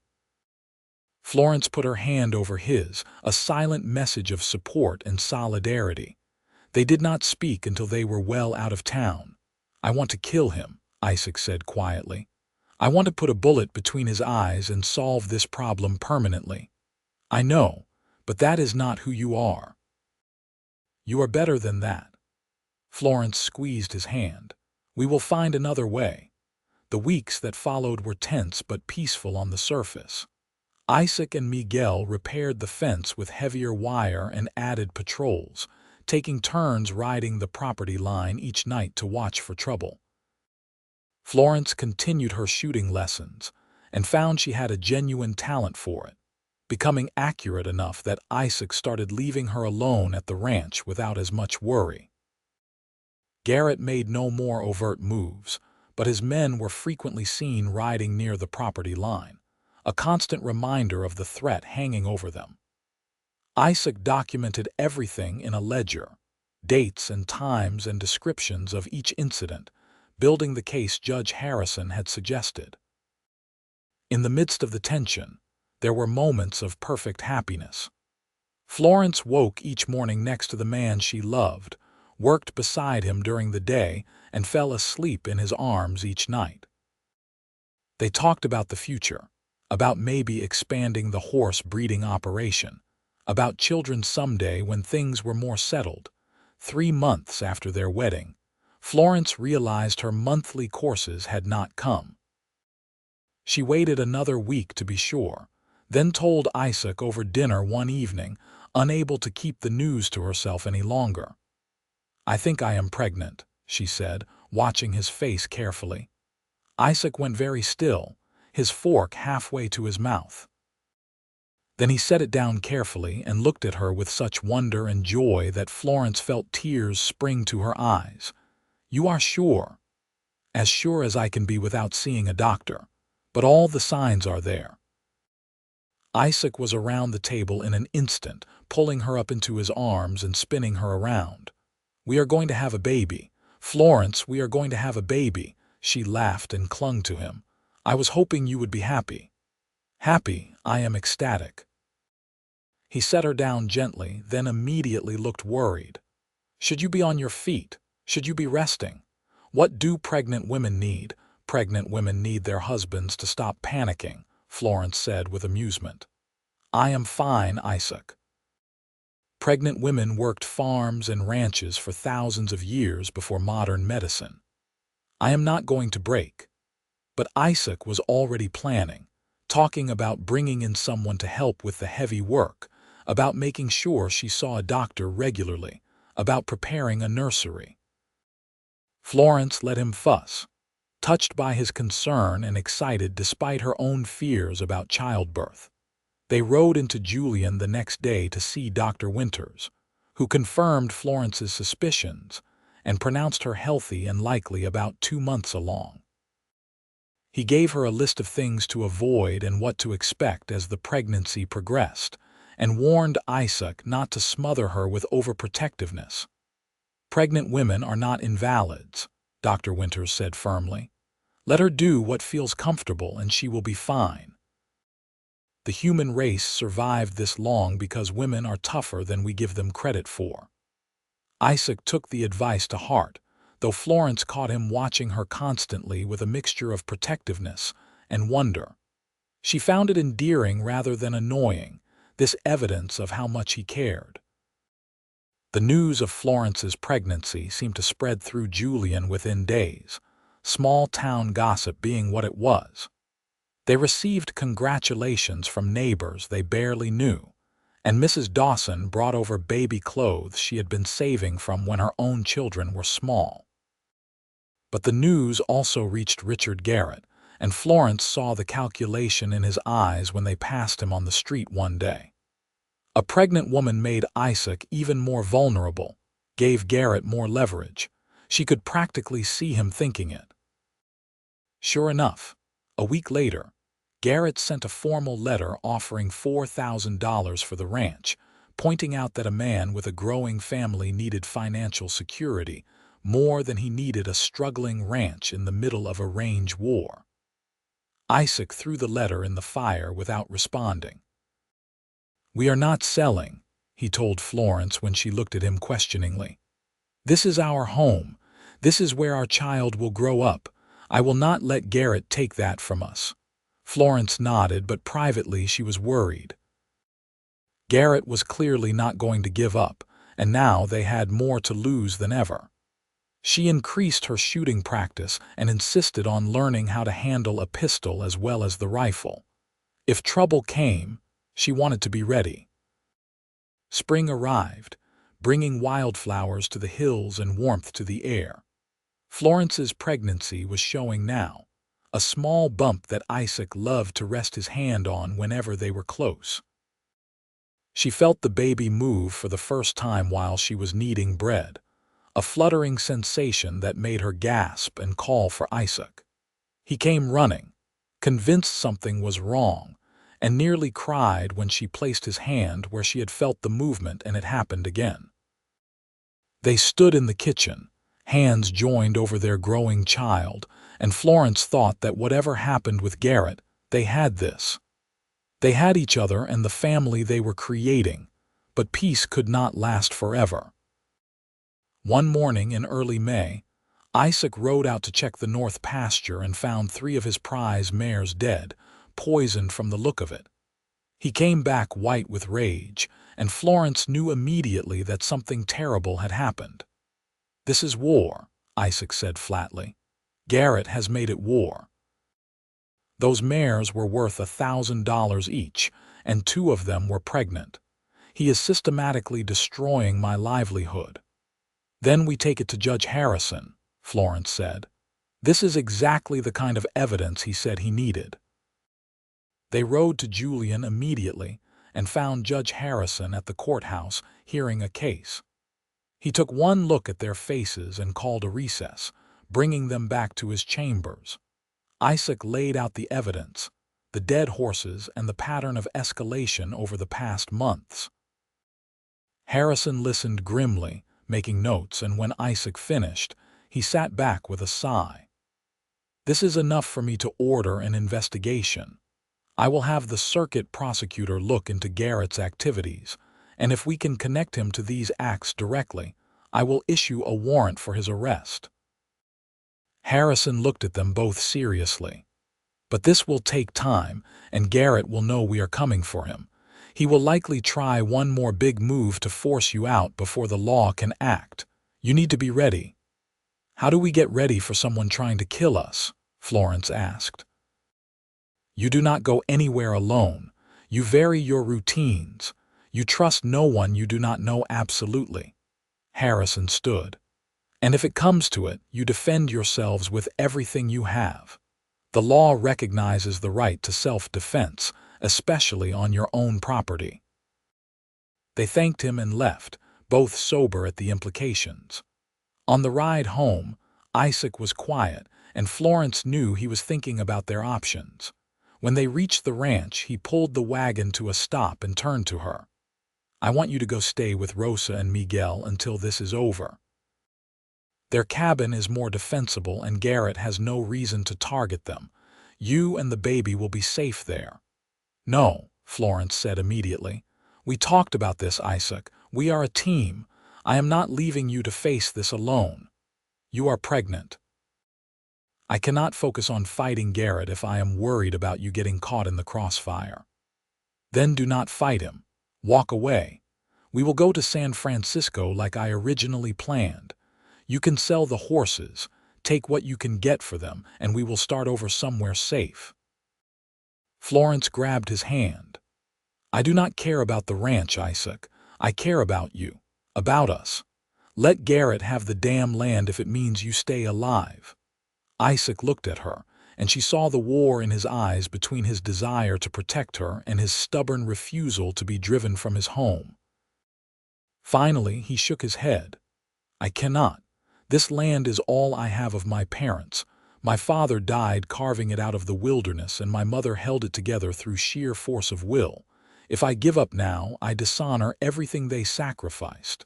Florence put her hand over his, a silent message of support and solidarity. They did not speak until they were well out of town. "I want to kill him," Isaac said quietly. "I want to put a bullet between his eyes and solve this problem permanently. I know, but that is not who you are. You are better than that." Florence squeezed his hand. "We will find another way." The weeks that followed were tense but peaceful on the surface. Isaac and Miguel repaired the fence with heavier wire and added patrols, taking turns riding the property line each night to watch for trouble. Florence continued her shooting lessons and found she had a genuine talent for it, becoming accurate enough that Isaac started leaving her alone at the ranch without as much worry. Garrett made no more overt moves, but his men were frequently seen riding near the property line, a constant reminder of the threat hanging over them. Isaac documented everything in a ledger, dates and times and descriptions of each incident, building the case Judge Harrison had suggested. In the midst of the tension, there were moments of perfect happiness. Florence woke each morning next to the man she loved, worked beside him during the day, and fell asleep in his arms each night. They talked about the future, about maybe expanding the horse breeding operation, about children someday when things were more settled. 3 months after their wedding, Florence realized her monthly courses had not come. She waited another week to be sure, then told Isaac over dinner one evening, unable to keep the news to herself any longer. "I think I am pregnant," she said, watching his face carefully. Isaac went very still, his fork halfway to his mouth. Then he set it down carefully and looked at her with such wonder and joy that Florence felt tears spring to her eyes. "You are sure?" "As sure as I can be without seeing a doctor. But all the signs are there." Isaac was around the table in an instant, pulling her up into his arms and spinning her around. "We are going to have a baby. Florence, we are going to have a baby." She laughed and clung to him. "I was hoping you would be happy." "Happy? I am ecstatic." He set her down gently, then immediately looked worried. "Should you be on your feet? Should you be resting? What do pregnant women need?" "Pregnant women need their husbands to stop panicking," Florence said with amusement. "I am fine, Isaac." Pregnant women worked farms and ranches for thousands of years before modern medicine. "I am not going to break." But Isaac was already planning, talking about bringing in someone to help with the heavy work, about making sure she saw a doctor regularly, about preparing a nursery. Florence let him fuss, touched by his concern and excited despite her own fears about childbirth. They rode into Julian the next day to see Dr. Winters, who confirmed Florence's suspicions and pronounced her healthy and likely about 2 months along. He gave her a list of things to avoid and what to expect as the pregnancy progressed, and warned Isaac not to smother her with overprotectiveness. "Pregnant women are not invalids," Dr. Winters said firmly. "Let her do what feels comfortable and she will be fine. The human race survived this long because women are tougher than we give them credit for." Isaac took the advice to heart, though Florence caught him watching her constantly with a mixture of protectiveness and wonder. She found it endearing rather than annoying, this evidence of how much he cared. The news of Florence's pregnancy seemed to spread through Julian within days, small-town gossip being what it was. They received congratulations from neighbors they barely knew, and Mrs. Dawson brought over baby clothes she had been saving from when her own children were small. But the news also reached Richard Garrett, and Florence saw the calculation in his eyes when they passed him on the street one day. A pregnant woman made Isaac even more vulnerable, gave Garrett more leverage. She could practically see him thinking it. Sure enough, a week later, Garrett sent a formal letter offering $4,000 for the ranch, pointing out that a man with a growing family needed financial security more than he needed a struggling ranch in the middle of a range war. Isaac threw the letter in the fire without responding. "We are not selling," he told Florence when she looked at him questioningly. "This is our home. This is where our child will grow up. I will not let Garrett take that from us." Florence nodded, but privately she was worried. Garrett was clearly not going to give up, and now they had more to lose than ever. She increased her shooting practice and insisted on learning how to handle a pistol as well as the rifle. If trouble came, she wanted to be ready. Spring arrived, bringing wildflowers to the hills and warmth to the air. Florence's pregnancy was showing now, a small bump that Isaac loved to rest his hand on whenever they were close. She felt the baby move for the first time while she was kneading bread, a fluttering sensation that made her gasp and call for Isaac. He came running, convinced something was wrong, and nearly cried when she placed his hand where she had felt the movement and it happened again. They stood in the kitchen, hands joined over their growing child, and Florence thought that whatever happened with Garrett, they had this. They had each other and the family they were creating, but peace could not last forever. One morning in early May, Isaac rode out to check the north pasture and found 3 of his prize mares dead, poisoned from the look of it. He came back white with rage, and Florence knew immediately that something terrible had happened. "This is war," Isaac said flatly. "Garrett has made it war. Those mares were worth $1,000 each, and 2 of them were pregnant. He is systematically destroying my livelihood." "Then we take it to Judge Harrison," Florence said. "This is exactly the kind of evidence he said he needed." They rode to Julian immediately and found Judge Harrison at the courthouse hearing a case. He took one look at their faces and called a recess, bringing them back to his chambers. Isaac laid out the evidence, the dead horses and the pattern of escalation over the past months. Harrison listened grimly, making notes, and when Isaac finished, he sat back with a sigh. "This is enough for me to order an investigation. I will have the circuit prosecutor look into Garrett's activities, and if we can connect him to these acts directly, I will issue a warrant for his arrest." Harrison looked at them both seriously. "But this will take time, and Garrett will know we are coming for him. He will likely try one more big move to force you out before the law can act. You need to be ready." "How do we get ready for someone trying to kill us?" Florence asked. "You do not go anywhere alone. You vary your routines. You trust no one you do not know absolutely." Harrison stood. "And if it comes to it, you defend yourselves with everything you have. The law recognizes the right to self-defense, especially on your own property." They thanked him and left, both sober at the implications. On the ride home, Isaac was quiet, and Florence knew he was thinking about their options. When they reached the ranch, he pulled the wagon to a stop and turned to her. "I want you to go stay with Rosa and Miguel until this is over. Their cabin is more defensible and Garrett has no reason to target them. You and the baby will be safe there." "No," Florence said immediately. "We talked about this, Isaac. We are a team. I am not leaving you to face this alone. You are pregnant. I cannot focus on fighting Garrett if I am worried about you getting caught in the crossfire." "Then do not fight him. Walk away. We will go to San Francisco like I originally planned. You can sell the horses, take what you can get for them, and we will start over somewhere safe." Florence grabbed his hand. "I do not care about the ranch, Isaac. I care about you, about us. Let Garrett have the damn land if it means you stay alive." Isaac looked at her, and she saw the war in his eyes between his desire to protect her and his stubborn refusal to be driven from his home. Finally, he shook his head. "I cannot. This land is all I have of my parents. My father died carving it out of the wilderness, and my mother held it together through sheer force of will. If I give up now, I dishonor everything they sacrificed."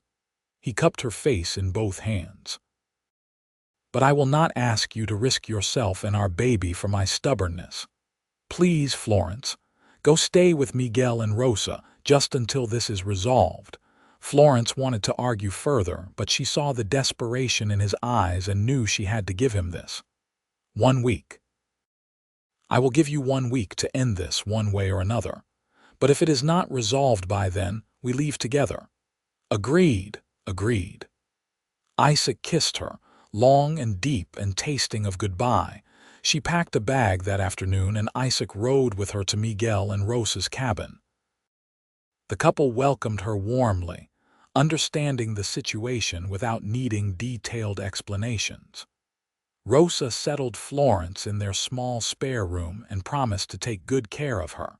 He cupped her face in both hands. "But I will not ask you to risk yourself and our baby for my stubbornness. Please, Florence, go stay with Miguel and Rosa just until this is resolved." Florence wanted to argue further, but she saw the desperation in his eyes and knew she had to give him this. 1 week. "I will give you 1 week to end this one way or another. But if it is not resolved by then, we leave together." "Agreed, agreed." Isaac kissed her, long and deep and tasting of goodbye. She packed a bag that afternoon and Isaac rode with her to Miguel and Rosa's cabin. The couple welcomed her warmly, understanding the situation without needing detailed explanations. Rosa settled Florence in their small spare room and promised to take good care of her.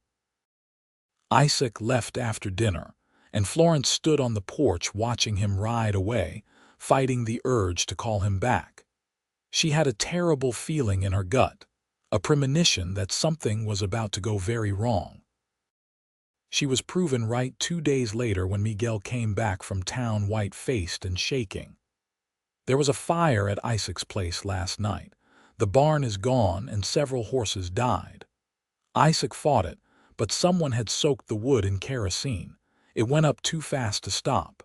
Isaac left after dinner, and Florence stood on the porch watching him ride away, fighting the urge to call him back. She had a terrible feeling in her gut, a premonition that something was about to go very wrong. She was proven right 2 days later when Miguel came back from town white-faced and shaking. "There was a fire at Isaac's place last night. The barn is gone and several horses died. Isaac fought it, but someone had soaked the wood in kerosene. It went up too fast to stop."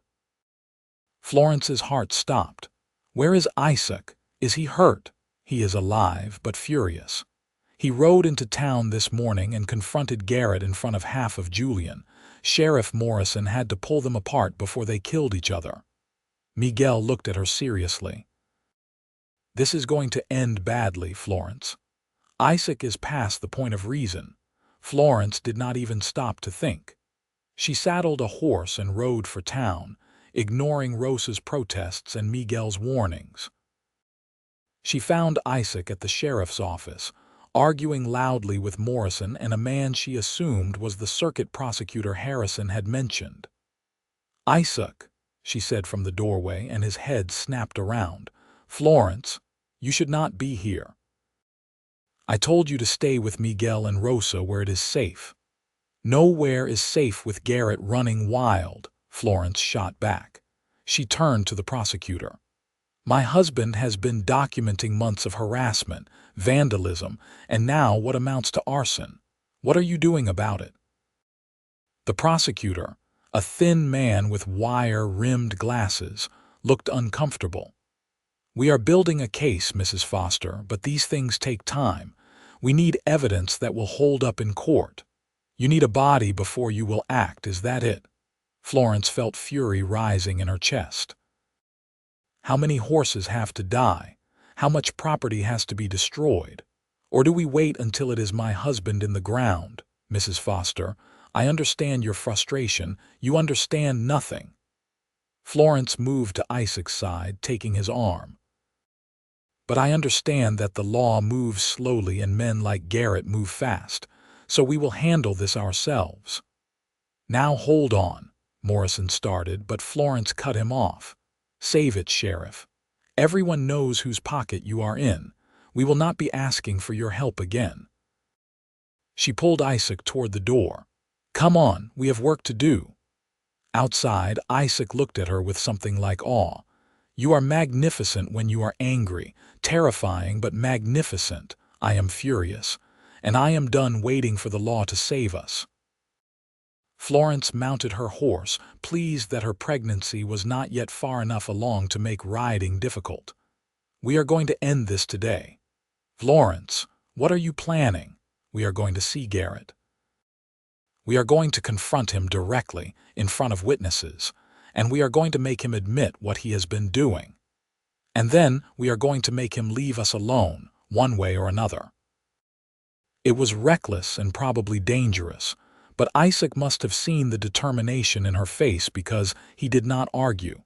Florence's heart stopped. "Where is Isaac? Is he hurt?" "He is alive, but furious. He rode into town this morning and confronted Garrett in front of half of Julian. Sheriff Morrison had to pull them apart before they killed each other." Miguel looked at her seriously. "This is going to end badly, Florence. Isaac is past the point of reason." Florence did not even stop to think. She saddled a horse and rode for town, ignoring Rosa's protests and Miguel's warnings. She found Isaac at the sheriff's office, arguing loudly with Morrison and a man she assumed was the circuit prosecutor Harrison had mentioned. "Isaac," she said from the doorway, and his head snapped around. "Florence, you should not be here. I told you to stay with Miguel and Rosa where it is safe." "Nowhere is safe with Garrett running wild," Florence shot back. She turned to the prosecutor. "My husband has been documenting months of harassment, vandalism, and now what amounts to arson. What are you doing about it?" The prosecutor, a thin man with wire-rimmed glasses, looked uncomfortable. "We are building a case, Mrs. Foster, but these things take time. We need evidence that will hold up in court. You need a body before you will act, is that it?" Florence felt fury rising in her chest. "How many horses have to die? How much property has to be destroyed? Or do we wait until it is my husband in the ground? Mrs. Foster, I understand your frustration. You understand nothing." Florence moved to Isaac's side, taking his arm. "But I understand that the law moves slowly and men like Garrett move fast, so we will handle this ourselves." "Now hold on," Morrison started, but Florence cut him off. "Save it, Sheriff. Everyone knows whose pocket you are in. We will not be asking for your help again." She pulled Isaac toward the door. "Come on, we have work to do." Outside, Isaac looked at her with something like awe. "You are magnificent when you are angry, terrifying but magnificent. I am furious, and I am done waiting for the law to save us." Florence mounted her horse, pleased that her pregnancy was not yet far enough along to make riding difficult. "We are going to end this today." "Florence, what are you planning?" "We are going to see Garrett. We are going to confront him directly, in front of witnesses, and we are going to make him admit what he has been doing. And then we are going to make him leave us alone, one way or another." It was reckless and probably dangerous, but Isaac must have seen the determination in her face because he did not argue.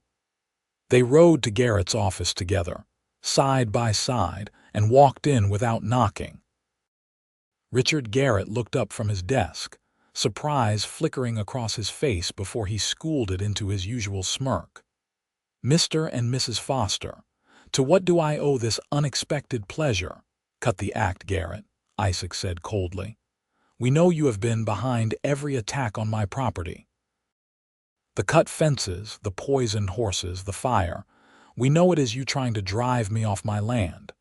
They rode to Garrett's office together, side by side, and walked in without knocking. Richard Garrett looked up from his desk, surprise flickering across his face before he schooled it into his usual smirk. "Mr. and Mrs. Foster, to what do I owe this unexpected pleasure?" "Cut the act, Garrett," Isaac said coldly. "We know you have been behind every attack on my property. The cut fences, the poisoned horses, the fire. We know it is you trying to drive me off my land.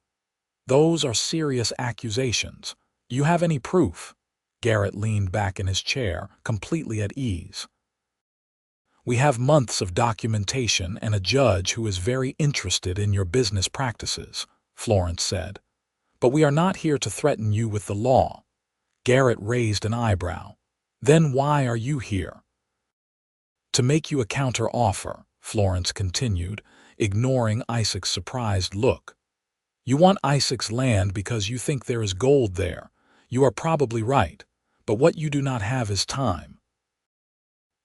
Those are serious accusations. You have any proof?" Garrett leaned back in his chair, completely at ease. "We have months of documentation and a judge who is very interested in your business practices," Florence said. "But we are not here to threaten you with the law." Garrett raised an eyebrow. "Then why are you here?" "To make you a counter-offer," Florence continued, ignoring Isaac's surprised look. "You want Isaac's land because you think there is gold there. You are probably right, but what you do not have is time.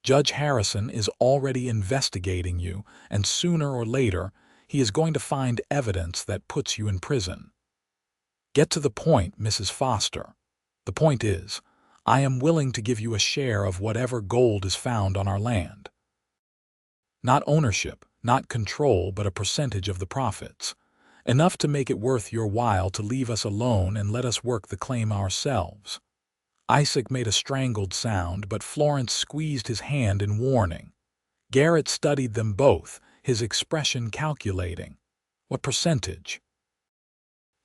Judge Harrison is already investigating you, and sooner or later, he is going to find evidence that puts you in prison. Get to the point, Mrs. Foster. The point is, I am willing to give you a share of whatever gold is found on our land. Not ownership, not control, but a percentage of the profits. Enough to make it worth your while to leave us alone and let us work the claim ourselves." Isaac made a strangled sound, but Florence squeezed his hand in warning. Garrett studied them both, his expression calculating. "What percentage?"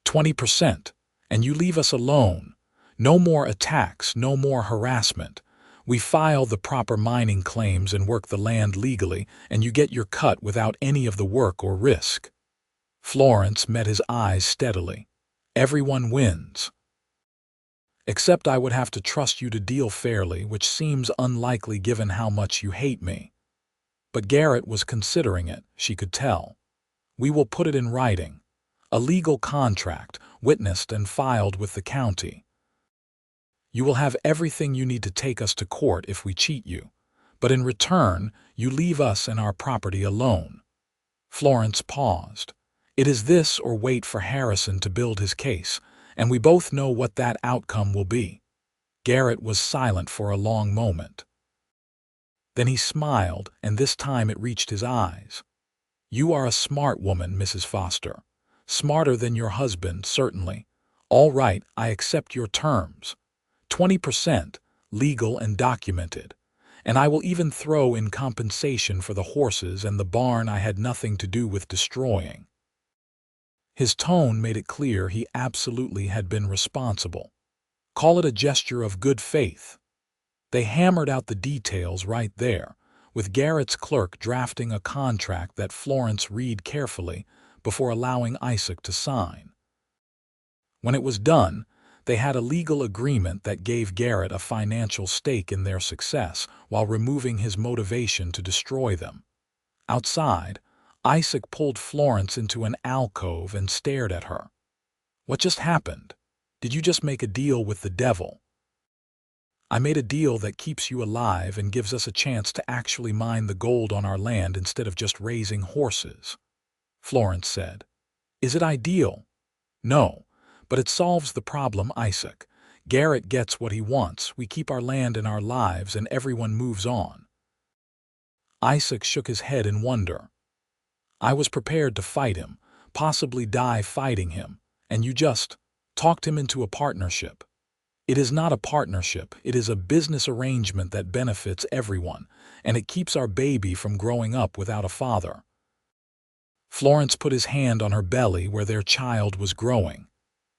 20%, and you leave us alone. No more attacks, no more harassment. We file the proper mining claims and work the land legally, and you get your cut without any of the work or risk." Florence met his eyes steadily. "Everyone wins. Except I would have to trust you to deal fairly, which seems unlikely given how much you hate me." But Garrett was considering it, she could tell. "We will put it in writing. A legal contract, witnessed and filed with the county. You will have everything you need to take us to court if we cheat you, but in return, you leave us and our property alone." Florence paused. "It is this or wait for Harrison to build his case, and we both know what that outcome will be." Garrett was silent for a long moment. Then he smiled, and this time it reached his eyes. "You are a smart woman, Mrs. Foster. Smarter than your husband, certainly. All right, I accept your terms. 20%, legal and documented. And I will even throw in compensation for the horses and the barn I had nothing to do with destroying." His tone made it clear he absolutely had been responsible. Call it a gesture of good faith. They hammered out the details right there, with Garrett's clerk drafting a contract that Florence read carefully before allowing Isaac to sign. When it was done, they had a legal agreement that gave Garrett a financial stake in their success while removing his motivation to destroy them. Outside, Isaac pulled Florence into an alcove and stared at her. "What just happened? Did you just make a deal with the devil?" "I made a deal that keeps you alive and gives us a chance to actually mine the gold on our land instead of just raising horses," Florence said. "Is it ideal? No, but it solves the problem, Isaac. Garrett gets what he wants, we keep our land and our lives, and everyone moves on." Isaac shook his head in wonder. "I was prepared to fight him, possibly die fighting him, and you just talked him into a partnership." "It is not a partnership, it is a business arrangement that benefits everyone, and it keeps our baby from growing up without a father." Florence put his hand on her belly where their child was growing.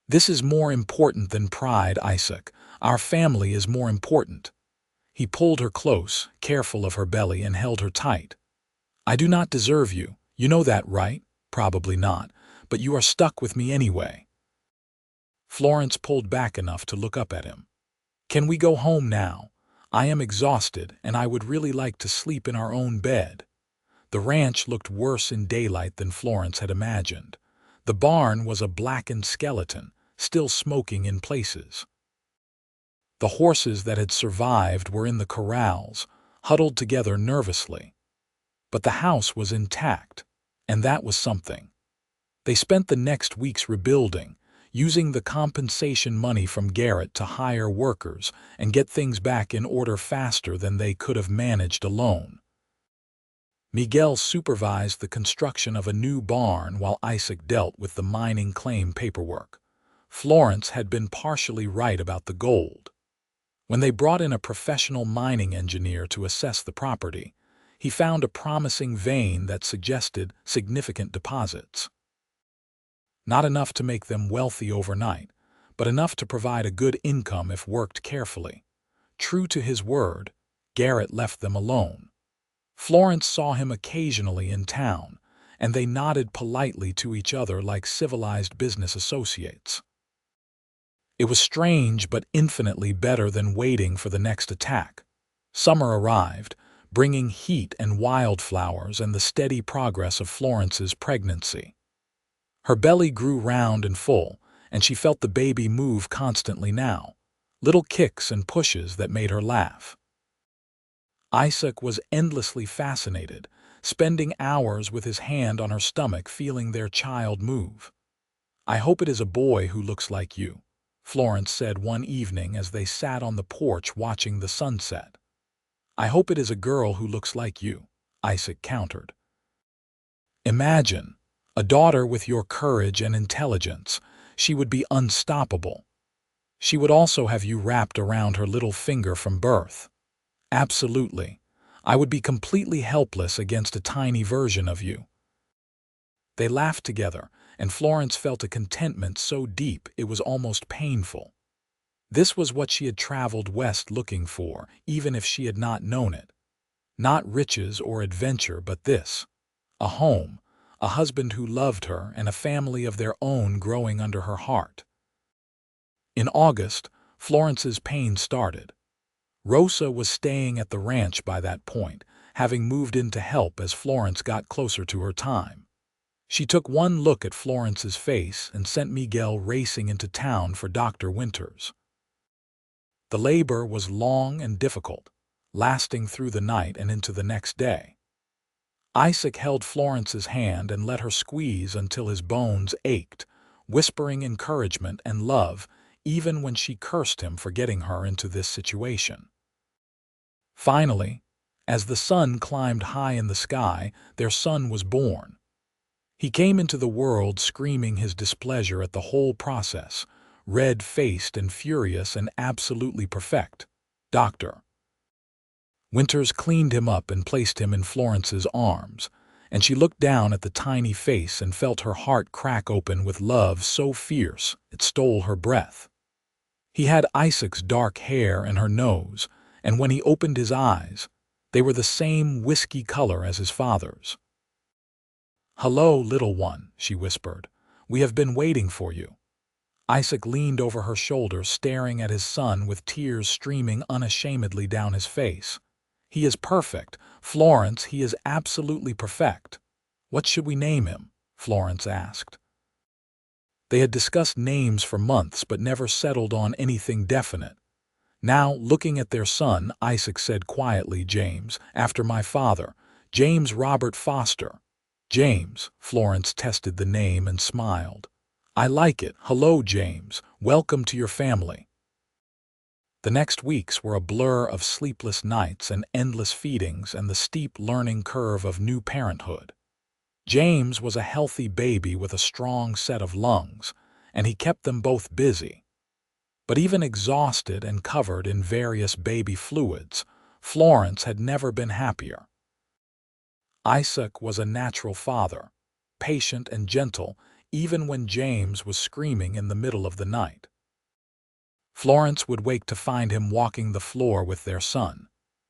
"This is more important than pride, Isaac. Our family is more important." He pulled her close, careful of her belly, and held her tight. "I do not deserve you. You know that, right? Probably not, but you are stuck with me anyway." Florence pulled back enough to look up at him. "Can we go home now? I am exhausted, and I would really like to sleep in our own bed." The ranch looked worse in daylight than Florence had imagined. The barn was a blackened skeleton, still smoking in places. The horses that had survived were in the corrals, huddled together nervously. But the house was intact, and that was something. They spent the next weeks rebuilding, using the compensation money from Garrett to hire workers and get things back in order faster than they could have managed alone. Miguel supervised the construction of a new barn while Isaac dealt with the mining claim paperwork. Florence had been partially right about the gold. When they brought in a professional mining engineer to assess the property, he found a promising vein that suggested significant deposits. Not enough to make them wealthy overnight, but enough to provide a good income if worked carefully. True to his word, Garrett left them alone. Florence saw him occasionally in town, and they nodded politely to each other like civilized business associates. It was strange but infinitely better than waiting for the next attack. Summer arrived, bringing heat and wildflowers and the steady progress of Florence's pregnancy. Her belly grew round and full, and she felt the baby move constantly now, little kicks and pushes that made her laugh. Isaac was endlessly fascinated, spending hours with his hand on her stomach feeling their child move. "I hope it is a boy who looks like you," Florence said one evening as they sat on the porch watching the sunset. "I hope it is a girl who looks like you," Isaac countered. "Imagine, a daughter with your courage and intelligence. She would be unstoppable. She would also have you wrapped around her little finger from birth." "Absolutely. I would be completely helpless against a tiny version of you." They laughed together, and Florence felt a contentment so deep it was almost painful. This was what she had traveled west looking for, even if she had not known it. Not riches or adventure, but this. A home, a husband who loved her, and a family of their own growing under her heart. In August, Florence's pain started. Rosa was staying at the ranch by that point, having moved in to help as Florence got closer to her time. She took one look at Florence's face and sent Miguel racing into town for Dr. Winters. The labor was long and difficult, lasting through the night and into the next day. Isaac held Florence's hand and let her squeeze until his bones ached, whispering encouragement and love, even when she cursed him for getting her into this situation. Finally, As the sun climbed high in the sky, their son was born. He came into the world screaming his displeasure at the whole process, red-faced and furious and absolutely perfect. Dr. Winters cleaned him up and placed him in Florence's arms, and she looked down at the tiny face and felt her heart crack open with love so fierce it stole her breath. He had Isaac's dark hair and her nose, and when he opened his eyes, they were the same whiskey color as his father's. "Hello, little one," she whispered. "We have been waiting for you." Isaac leaned over her shoulder, staring at his son with tears streaming unashamedly down his face. "He is perfect, Florence, he is absolutely perfect." "What should we name him?" Florence asked. They had discussed names for months but never settled on anything definite. Now, looking at their son, Isaac said quietly, "James, after my father, James Robert Foster." "James," Florence tested the name and smiled. "I like it. Hello, James. Welcome to your family." The next weeks were a blur of sleepless nights and endless feedings and the steep learning curve of new parenthood. James was a healthy baby with a strong set of lungs, and he kept them both busy. But even exhausted and covered in various baby fluids, Florence had never been happier. Isaac was a natural father, patient and gentle, even when James was screaming in the middle of the night. Florence would wake to find him walking the floor with their son,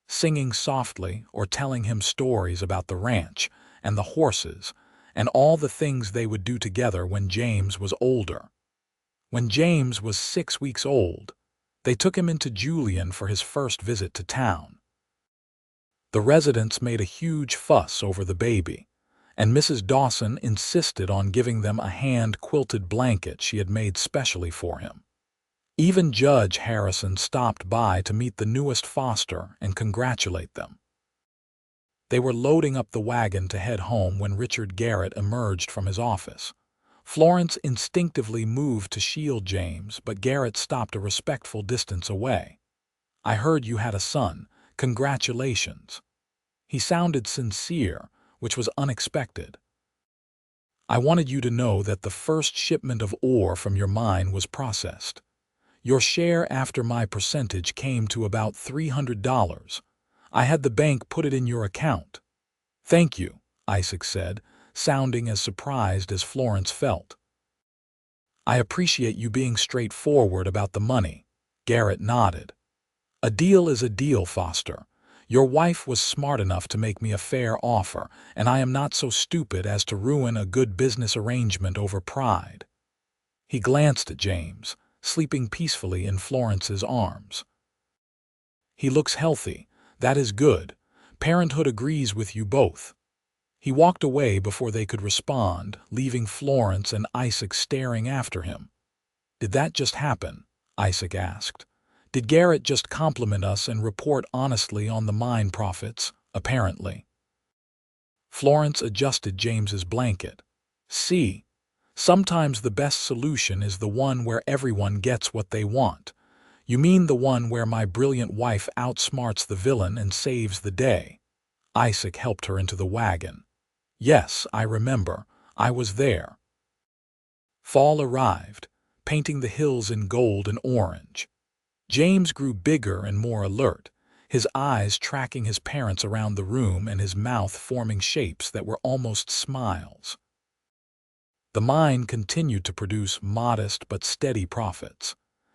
singing softly or telling him stories about the ranch and the horses and all the things they would do together when James was older. When James was 6 weeks old, they took him into Julian for his first visit to town. The residents made a huge fuss over the baby, and Mrs. Dawson insisted on giving them a hand-quilted blanket she had made specially for him. Even Judge Harrison stopped by to meet the newest foster and congratulate them. They were loading up the wagon to head home when Richard Garrett emerged from his office. Florence instinctively moved to shield James, but Garrett stopped a respectful distance away. "I heard you had a son. Congratulations." He sounded sincere, which was unexpected. "I wanted you to know that the first shipment of ore from your mine was processed. Your share after my percentage came to about $300. I had the bank put it in your account." "Thank you," Isaac said, sounding as surprised as Florence felt. "I appreciate you being straightforward about the money." Garrett nodded. "A deal is a deal, Foster. Your wife was smart enough to make me a fair offer, and I am not so stupid as to ruin a good business arrangement over pride." He glanced at James, sleeping peacefully in Florence's arms. "He looks healthy. That is good. Parenthood agrees with you both." He walked away before they could respond, leaving Florence and Isaac staring after him. "Did that just happen?" Isaac asked. "Did Garrett just compliment us and report honestly on the mine profits, apparently?" Florence adjusted James's blanket. "See, sometimes the best solution is the one where everyone gets what they want. You mean the one where my brilliant wife outsmarts the villain and saves the day?" Isaac helped her into the wagon. "Yes, I remember. I was there." Fall arrived, painting the hills in gold and orange. James grew bigger and more alert, his eyes tracking his parents around the room and his mouth forming shapes that were almost smiles. The mine continued to produce modest but steady profits,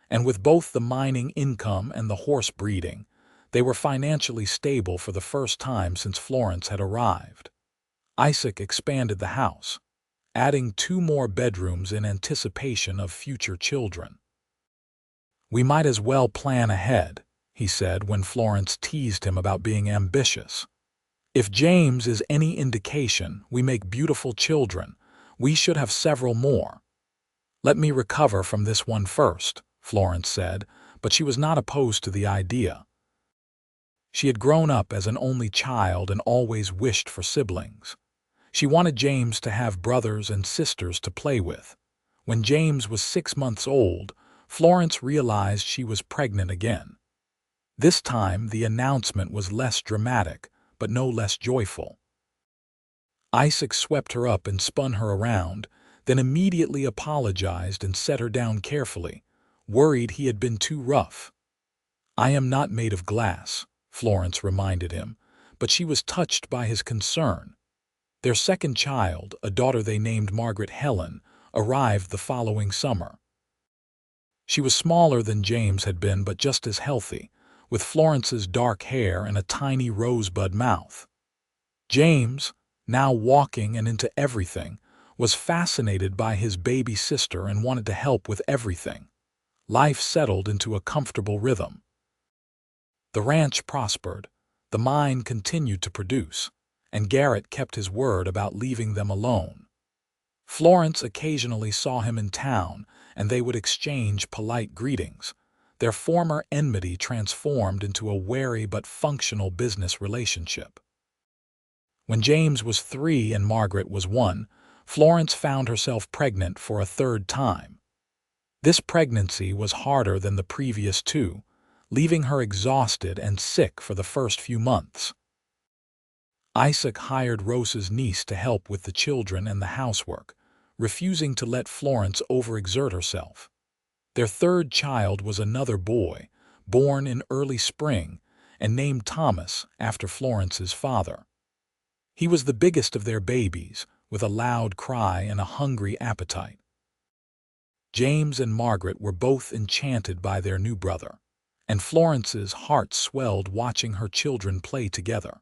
and with both the mining income and the horse breeding, they were financially stable for the first time since Florence had arrived. Isaac expanded the house, adding 2 more bedrooms in anticipation of future children. "We might as well plan ahead," he said when Florence teased him about being ambitious. "If James is any indication, we make beautiful children. We should have several more." "Let me recover from this one first," Florence said, but she was not opposed to the idea. She had grown up as an only child and always wished for siblings. She wanted James to have brothers and sisters to play with. When James was 6 months old, Florence realized she was pregnant again. This time, the announcement was less dramatic, but no less joyful. Isaac swept her up and spun her around, then immediately apologized and set her down carefully, worried he had been too rough. "I am not made of glass," Florence reminded him, but she was touched by his concern. Their second child, a daughter they named Margaret Helen, arrived the following summer. She was smaller than James had been, but just as healthy, with Florence's dark hair and a tiny rosebud mouth. James, now walking and into everything, was fascinated by his baby sister and wanted to help with everything. Life settled into a comfortable rhythm. The ranch prospered, the mine continued to produce, and Garrett kept his word about leaving them alone. Florence occasionally saw him in town, and they would exchange polite greetings. Their former enmity transformed into a wary but functional business relationship. When James was 3 and Margaret was 1, Florence found herself pregnant for a third time. This pregnancy was harder than the previous 2, leaving her exhausted and sick for the first few months. Isaac hired Rosa's niece to help with the children and the housework, refusing to let Florence overexert herself. Their third child was another boy, born in early spring, and named Thomas after Florence's father. He was the biggest of their babies, with a loud cry and a hungry appetite. James and Margaret were both enchanted by their new brother, and Florence's heart swelled watching her children play together.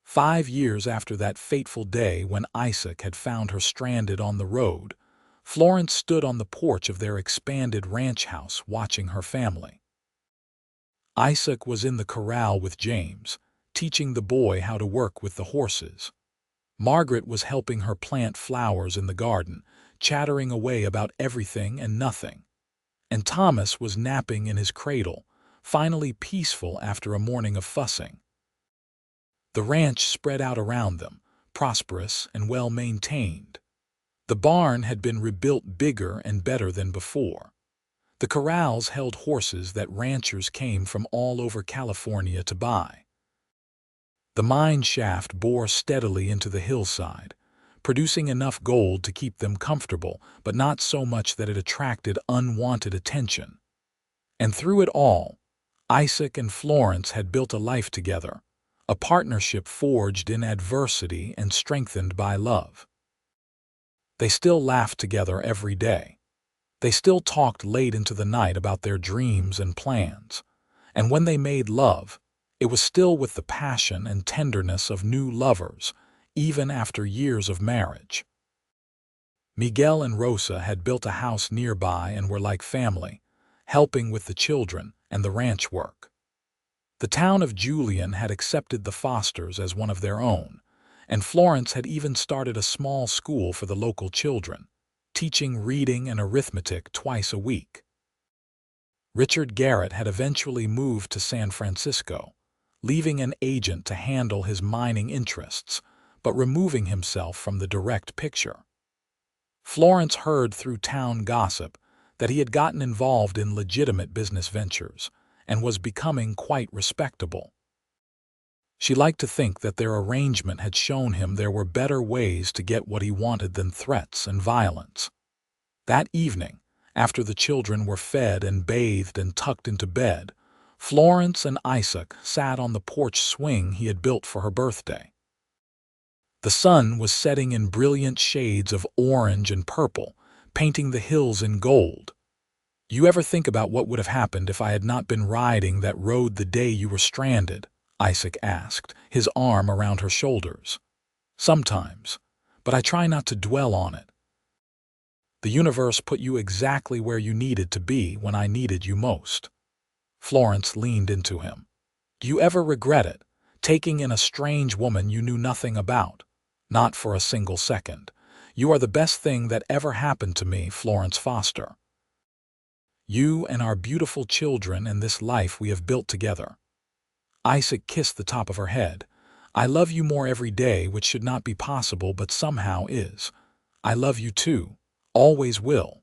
5 years after that fateful day when Isaac had found her stranded on the road, Florence stood on the porch of their expanded ranch house watching her family. Isaac was in the corral with James, teaching the boy how to work with the horses. Margaret was helping her plant flowers in the garden, chattering away about everything and nothing. And Thomas was napping in his cradle, finally peaceful after a morning of fussing. The ranch spread out around them, prosperous and well-maintained. The barn had been rebuilt bigger and better than before. The corrals held horses that ranchers came from all over California to buy. The mine shaft bore steadily into the hillside, producing enough gold to keep them comfortable, but not so much that it attracted unwanted attention. And through it all, Isaac and Florence had built a life together, a partnership forged in adversity and strengthened by love. They still laughed together every day. They still talked late into the night about their dreams and plans. And when they made love, it was still with the passion and tenderness of new lovers, even after years of marriage. Miguel and Rosa had built a house nearby and were like family, helping with the children and the ranch work. The town of Julian had accepted the Fosters as one of their own, and Florence had even started a small school for the local children, teaching reading and arithmetic twice a week. Richard Garrett had eventually moved to San Francisco, leaving an agent to handle his mining interests, but removing himself from the direct picture. Florence heard through town gossip that he had gotten involved in legitimate business ventures and was becoming quite respectable. She liked to think that their arrangement had shown him there were better ways to get what he wanted than threats and violence. That evening, after the children were fed and bathed and tucked into bed, Florence and Isaac sat on the porch swing he had built for her birthday. The sun was setting in brilliant shades of orange and purple, painting the hills in gold. "You ever think about what would have happened if I had not been riding that road the day you were stranded?" Isaac asked, his arm around her shoulders. "Sometimes, but I try not to dwell on it. The universe put you exactly where you needed to be when I needed you most." Florence leaned into him. "Do you ever regret it, taking in a strange woman you knew nothing about?" "Not for a single second. You are the best thing that ever happened to me, Florence Foster. You and our beautiful children and this life we have built together." Isaac kissed the top of her head. "I love you more every day, which should not be possible but somehow is. I love you too. Always will."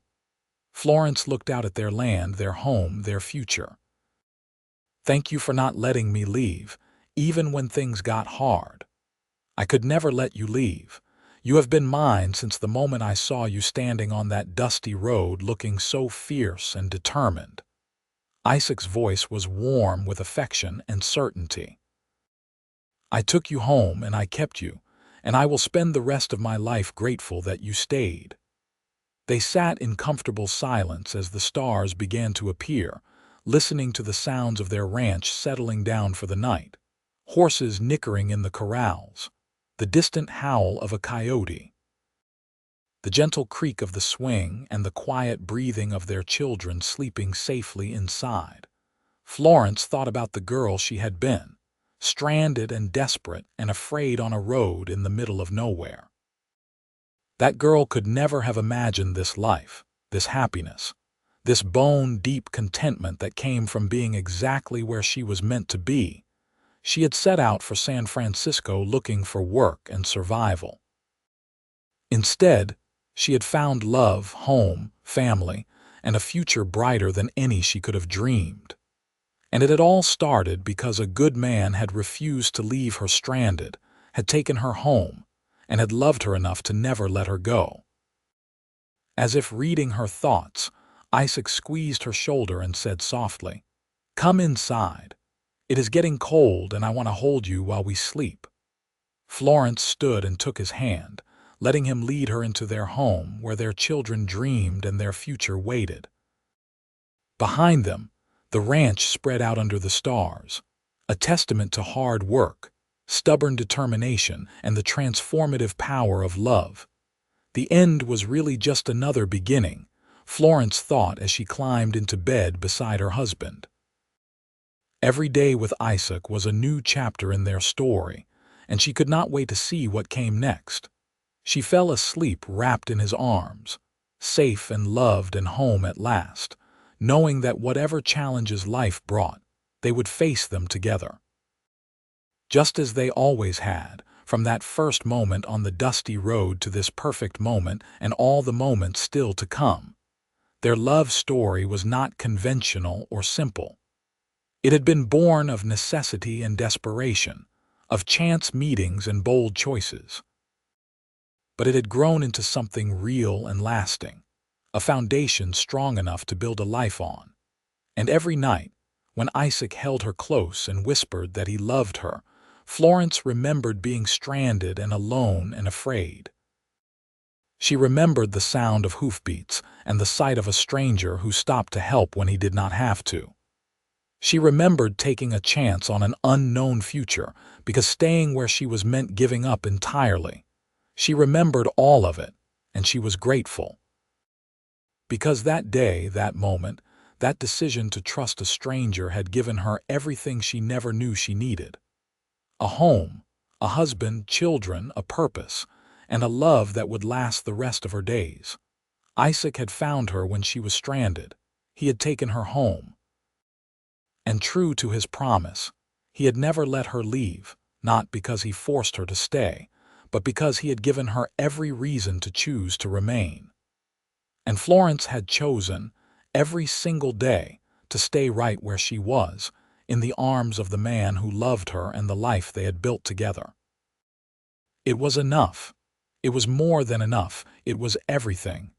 Florence looked out at their land, their home, their future. Thank you for not letting me leave, even when things got hard. I could never let you leave. You have been mine since the moment I saw you standing on that dusty road looking so fierce and determined." Isaac's voice was warm with affection and certainty. "I took you home and I kept you, and I will spend the rest of my life grateful that you stayed." They sat in comfortable silence as the stars began to appear, listening to the sounds of their ranch settling down for the night. Horses nickering in the corrals, the distant howl of a coyote, the gentle creak of the swing, and the quiet breathing of their children sleeping safely inside. Florence thought about the girl she had been, stranded and desperate and afraid on a road in the middle of nowhere. That girl could never have imagined this life, this happiness, this bone-deep contentment that came from being exactly where she was meant to be. She had set out for San Francisco looking for work and survival. Instead, she had found love, home, family, and a future brighter than any she could have dreamed. And it had all started because a good man had refused to leave her stranded, had taken her home, and had loved her enough to never let her go. As if reading her thoughts, Isaac squeezed her shoulder and said softly, "Come inside. It is getting cold and I want to hold you while we sleep." Florence stood and took his hand, letting him lead her into their home where their children dreamed and their future waited. Behind them, the ranch spread out under the stars, a testament to hard work, stubborn determination, and the transformative power of love. The end was really just another beginning, Florence thought as she climbed into bed beside her husband. Every day with Isaac was a new chapter in their story, and she could not wait to see what came next. She fell asleep wrapped in his arms, safe and loved and home at last, knowing that whatever challenges life brought, they would face them together. Just as they always had, from that first moment on the dusty road to this perfect moment and all the moments still to come. Their love story was not conventional or simple. It had been born of necessity and desperation, of chance meetings and bold choices. But it had grown into something real and lasting, a foundation strong enough to build a life on. And every night, when Isaac held her close and whispered that he loved her, Florence remembered being stranded and alone and afraid. She remembered the sound of hoofbeats and the sight of a stranger who stopped to help when he did not have to. She remembered taking a chance on an unknown future because staying where she was meant giving up entirely. She remembered all of it, and she was grateful. Because that day, that moment, that decision to trust a stranger had given her everything she never knew she needed. A home, a husband, children, a purpose, and a love that would last the rest of her days. Isaac had found her when she was stranded. He had taken her home. And true to his promise, he had never let her leave, not because he forced her to stay, but because he had given her every reason to choose to remain. And Florence had chosen, every single day, to stay right where she was, in the arms of the man who loved her and the life they had built together. It was enough. It was more than enough. It was everything.